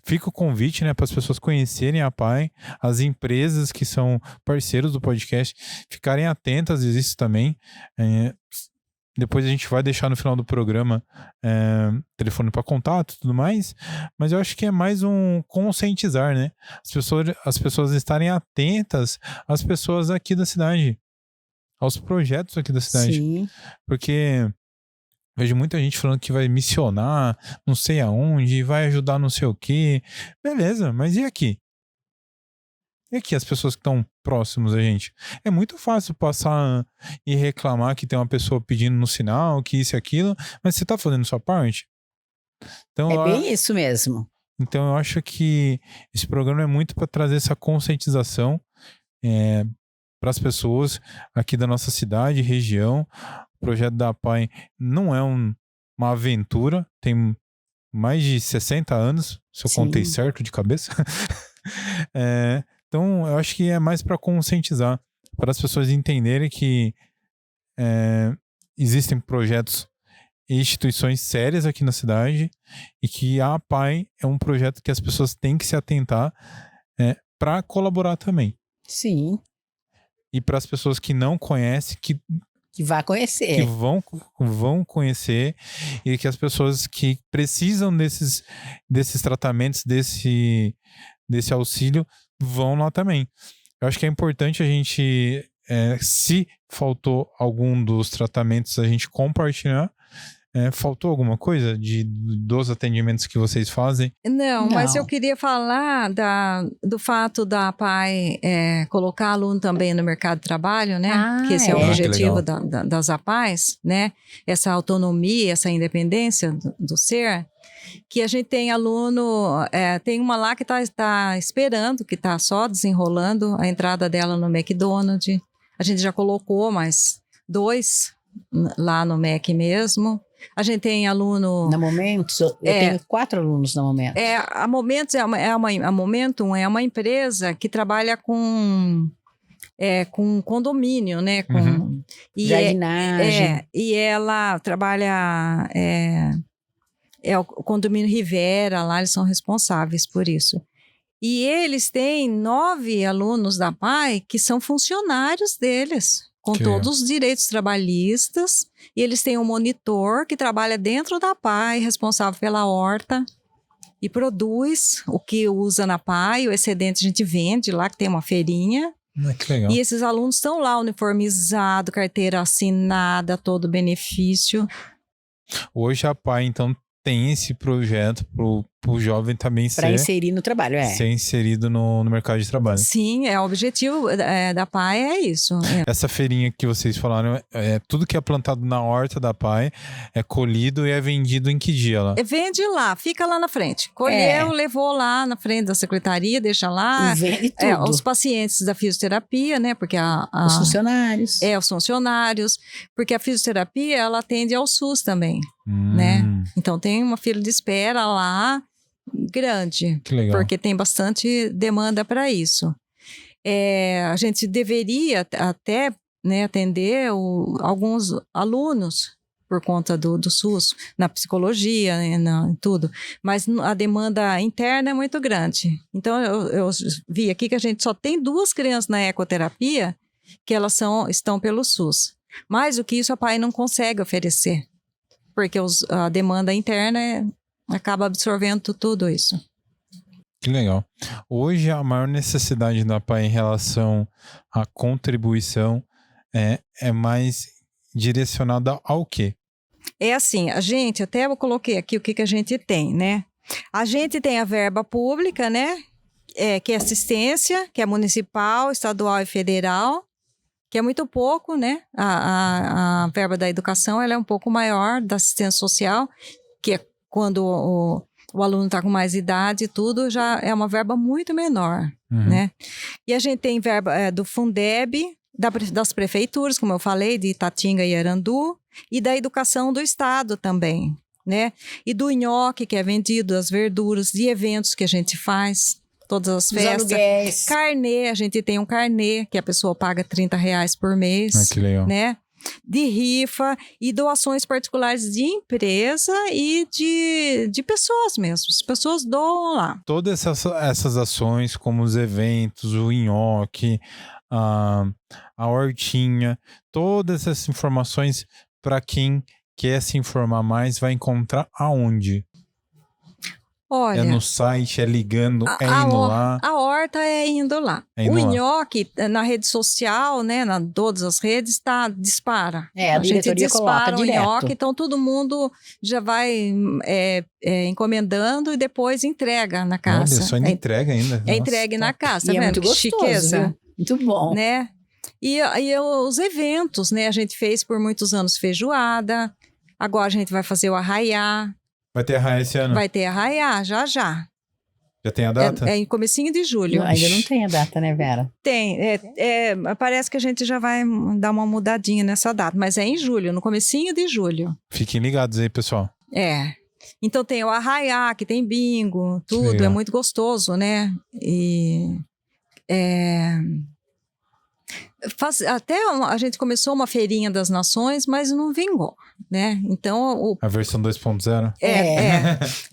fica o convite, né, para as pessoas conhecerem a PAI, as empresas que são parceiros do podcast, ficarem atentas a isso também. Depois a gente vai deixar no final do programa telefone para contato e tudo mais, mas eu acho que é mais um conscientizar, né? As pessoas estarem atentas às pessoas aqui da cidade, aos projetos aqui da cidade. Sim. Porque vejo muita gente falando que vai missionar, não sei aonde, vai ajudar não sei o quê. Beleza, mas e aqui? E aqui, as pessoas que estão próximos a gente? É muito fácil passar e reclamar que tem uma pessoa pedindo no sinal, que isso e aquilo, mas você tá fazendo sua parte? Então, É bem isso mesmo. Então eu acho que esse programa é muito para trazer essa conscientização para as pessoas aqui da nossa cidade, região. O projeto da PAI não é uma aventura, tem mais de 60 anos, se eu contei certo de cabeça. Então, eu acho que é mais para conscientizar, para as pessoas entenderem que existem projetos e instituições sérias aqui na cidade e que a PAI é um projeto que as pessoas têm que se atentar para colaborar também. Sim. E para as pessoas que não conhecem, que vá conhecer. Que vão conhecer, e que as pessoas que precisam desses tratamentos, desse auxílio, vão lá também. Eu acho que é importante a gente, se faltou algum dos tratamentos, a gente compartilhar, Faltou alguma coisa dos atendimentos que vocês fazem? Não, mas Não. eu queria falar do fato da PAI colocar aluno também no mercado de trabalho, né? Ah, que esse é o é. Que objetivo legal. das APAES, né? Essa autonomia, essa independência do ser. Que a gente tem aluno, tem uma lá que está esperando, que está só desenrolando a entrada dela no McDonald's. A gente já colocou mais 2 lá no Mac mesmo. A gente tem aluno... Na Momentos, eu tenho 4 alunos na Momentos. A Momentos a Momentum é uma empresa que trabalha com condomínio, né? Uhum. Jardinagem. E ela trabalha... o condomínio Rivera, lá eles são responsáveis por isso. E eles têm 9 alunos da PAI que são funcionários deles, com Que todos os direitos trabalhistas. E eles têm um monitor que trabalha dentro da PAI, responsável pela horta, e produz o que usa na PAI. O excedente a gente vende lá, que tem uma feirinha. Que legal. E esses alunos estão lá uniformizados, carteira assinada, todo benefício. Hoje a PAI, então, tem esse projeto pro jovem também Para inserir no trabalho, ser inserido no mercado de trabalho. Sim, o objetivo da PAI é isso. Essa feirinha que vocês falaram, tudo que é plantado na horta da PAI é colhido e é vendido em que dia lá? Vende lá, fica lá na frente. Colheu, levou lá na frente da secretaria, deixa lá. E vende tudo. Os pacientes da fisioterapia, né? Porque Os funcionários. Os funcionários. Porque a fisioterapia, ela atende ao SUS também, né? Então tem uma fila de espera lá grande. Que legal. Porque tem bastante demanda para isso. A gente deveria até, né, atender alguns alunos por conta do SUS, na psicologia, né, em tudo. Mas a demanda interna é muito grande. Então, eu vi aqui que a gente só tem 2 crianças na ecoterapia que elas estão pelo SUS. Mais do que isso, a PAI não consegue oferecer. Porque a demanda interna acaba absorvendo tudo isso. Que legal. Hoje, a maior necessidade da PAI em relação à contribuição é mais direcionada ao quê? É assim, a gente, até eu coloquei aqui o que a gente tem, né? A gente tem a verba pública, né? Que é assistência, que é municipal, estadual e federal, que é muito pouco, né? A verba da educação, ela é um pouco maior, da assistência social, que é quando o aluno está com mais idade e tudo, já é uma verba muito menor, né? E a gente tem verba do Fundeb, das prefeituras, como eu falei, de Itatinga e Arandu, e da educação do estado também, né? E do nhoque, que é vendido, as verduras, de eventos que a gente faz, todas as festas. Os aluguéis. Carnê, a gente tem um carnê, que a pessoa paga R$30 por mês, que legal. né? De rifa e doações particulares de empresa e de pessoas mesmo. As pessoas doam lá. Todas essas ações, como os eventos, o nhoque, a hortinha, todas essas informações, para quem quer se informar mais, vai encontrar aonde? Olha, é no site, é ligando, indo lá? A horta é indo lá. O nhoque, na rede social, né, na todas as redes, dispara. A gente dispara o nhoque, então todo mundo já vai encomendando e depois entrega na casa. Olha, só ainda entrega ainda. É entregue na casa, e tá é vendo? muito gostoso, chiqueza. viu? Muito bom. Né? E os eventos, né? A gente fez por muitos anos feijoada, agora a gente vai fazer o arraiá. Vai ter arraiá esse ano? Vai ter arraiá, já. Já tem a data? É em comecinho de julho. Ainda não tem a data, né, Vera? Tem. Parece que a gente já vai dar uma mudadinha nessa data, mas é em julho, no comecinho de julho. Fiquem ligados aí, pessoal. Então tem o arraiá, que tem bingo, tudo. É muito gostoso, né? E... até a gente começou uma feirinha das nações, mas não vingou, né? Então... A versão 2.0?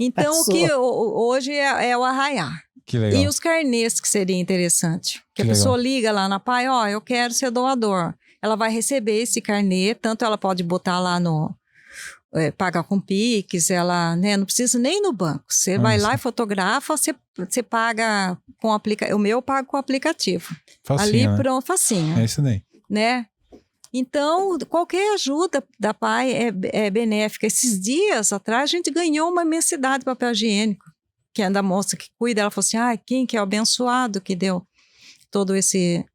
Então, o que hoje é o arraiá. Que legal. E os carnês, que seria interessante. Que a legal. pessoa liga lá na PAI, eu quero ser doador. Ela vai receber esse carnê, tanto ela pode botar lá pagar com Pix, ela, né, não precisa nem no banco. Você vai lá e fotografa, você paga com o aplicativo. O meu eu pago com o aplicativo. Facinho, ali né? pronto, facinho. É isso daí. Né? Então, qualquer ajuda da PAI é benéfica. Esses dias atrás, a gente ganhou uma imensidade de papel higiênico, que é da moça que cuida. Ela falou assim, quem que é o abençoado que deu todo esse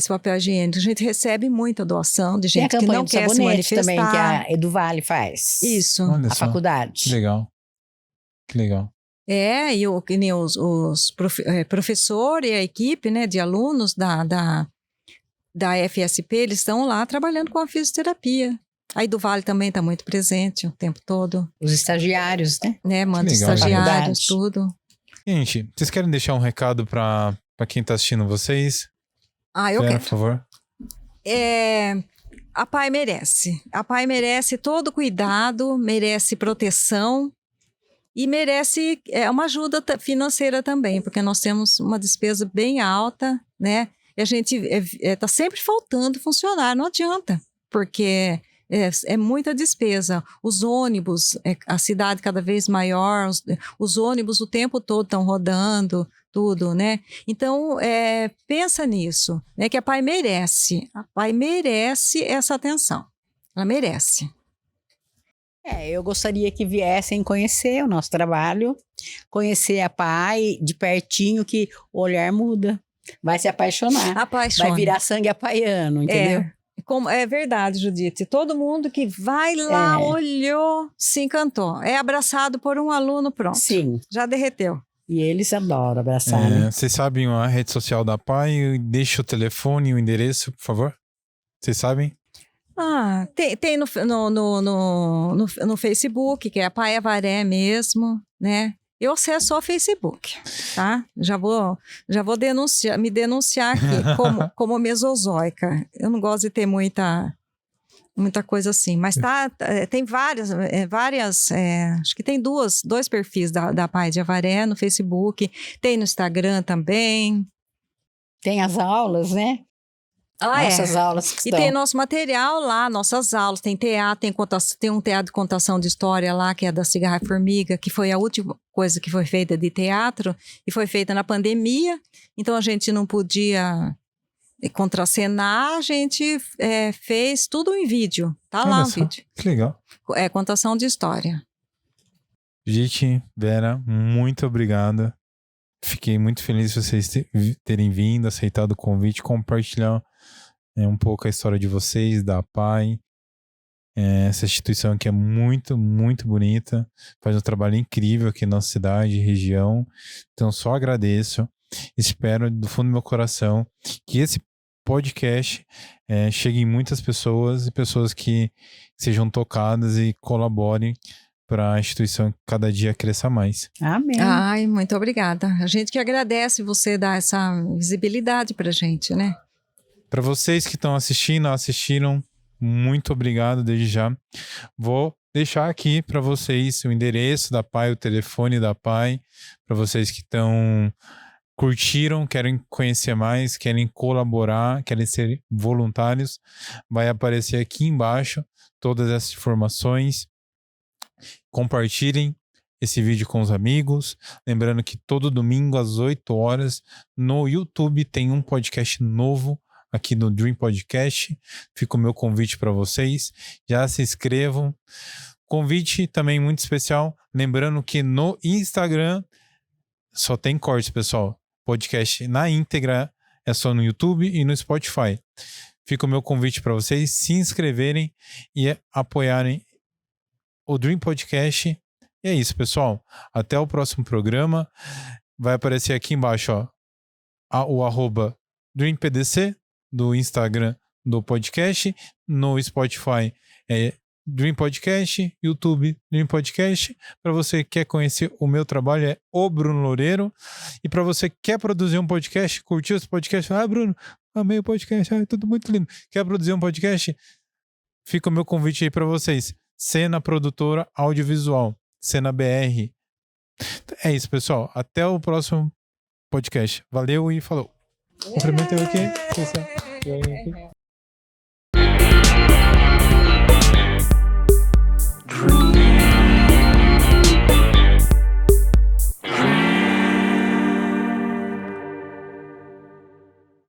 papel higiênico? A gente recebe muita doação de gente que não quer se manifestar. Também, que a Eduvale faz. Isso. Olha A só, faculdade. que legal. Que legal. E que nem os professores e a equipe, né, de alunos da FSP, eles estão lá trabalhando com a fisioterapia. A Eduvale também está muito presente o tempo todo. Os estagiários, né? Manda legal, estagiários, tudo. Gente, vocês querem deixar um recado para quem está assistindo vocês? Eu quero. Por favor. A PAI merece. A PAI merece todo cuidado, merece proteção e merece uma ajuda financeira também, porque nós temos uma despesa bem alta, né? E a gente está sempre faltando funcionário, não adianta, porque é muita despesa. Os ônibus, a cidade cada vez maior, os ônibus o tempo todo estão rodando, tudo, né? Então, pensa nisso, né? Que a PAI merece. A PAI merece essa atenção. Ela merece. Eu gostaria que viessem conhecer o nosso trabalho, conhecer a PAI de pertinho, que o olhar muda. Vai se apaixonar. Apaixona. Vai virar sangue apaiano, entendeu? É verdade, Judite. Todo mundo que vai lá, olhou, se encantou. É abraçado por um aluno, pronto. Sim. Já derreteu. E eles adoram abraçar, né? Vocês sabem a rede social da PAI? Deixa o telefone e o endereço, por favor. Vocês sabem? Tem no Facebook, que é a PAI Avaré mesmo, né? Eu acesso só o Facebook, tá? Já vou me denunciar aqui como mesozoica. Eu não gosto de ter muita coisa assim, mas tem várias, acho que tem dois perfis da PAI de Avaré no Facebook, tem no Instagram também. Tem as aulas, né? Nossas aulas que estão. E tem nosso material lá, nossas aulas, tem teatro, tem um teatro de contação de história lá, que é da Cigarra e Formiga, que foi a última coisa que foi feita de teatro, e foi feita na pandemia, então a gente não podia contracenar, a gente fez tudo em vídeo, tá lá o vídeo. Que legal. Contação de história. Gente, Vera, muito obrigada. Fiquei muito feliz de vocês terem vindo, aceitado o convite, compartilhar um pouco a história de vocês, da PAI. Essa instituição aqui é muito, muito bonita. Faz um trabalho incrível aqui na nossa cidade e região. Então, só agradeço. Espero, do fundo do meu coração, que esse podcast chegue em muitas pessoas e pessoas que sejam tocadas e colaborem para a instituição cada dia cresça mais. Amém. Muito obrigada. A gente que agradece você dar essa visibilidade pra gente, né? Para vocês que estão assistiram, muito obrigado desde já. Vou deixar aqui para vocês o endereço da PAI, o telefone da PAI, para vocês que curtiram, querem conhecer mais, querem colaborar, querem ser voluntários. Vai aparecer aqui embaixo todas essas informações. Compartilhem esse vídeo com os amigos. Lembrando que todo domingo às 8 horas no YouTube tem um podcast novo aqui no Dream Podcast. Fica o meu convite para vocês. Já se inscrevam. Convite também muito especial. Lembrando que no Instagram só tem cortes, pessoal. Podcast na íntegra é só no YouTube e no Spotify. Fica o meu convite para vocês se inscreverem e apoiarem o Dream Podcast. E é isso, pessoal. Até o próximo programa. Vai aparecer aqui embaixo, o @DreamPDC do Instagram do podcast. No Spotify é Dream Podcast, YouTube Dream Podcast. Para você que quer conhecer o meu trabalho é o Bruno Loureiro. E para você que quer produzir um podcast, curtiu esse podcast, Bruno, amei o podcast, tudo muito lindo. Quer produzir um podcast? Fica o meu convite aí para vocês. Cena Produtora Audiovisual, Cena BR. É isso, pessoal. Até o próximo podcast. Valeu e falou. Cumprimento eu aqui.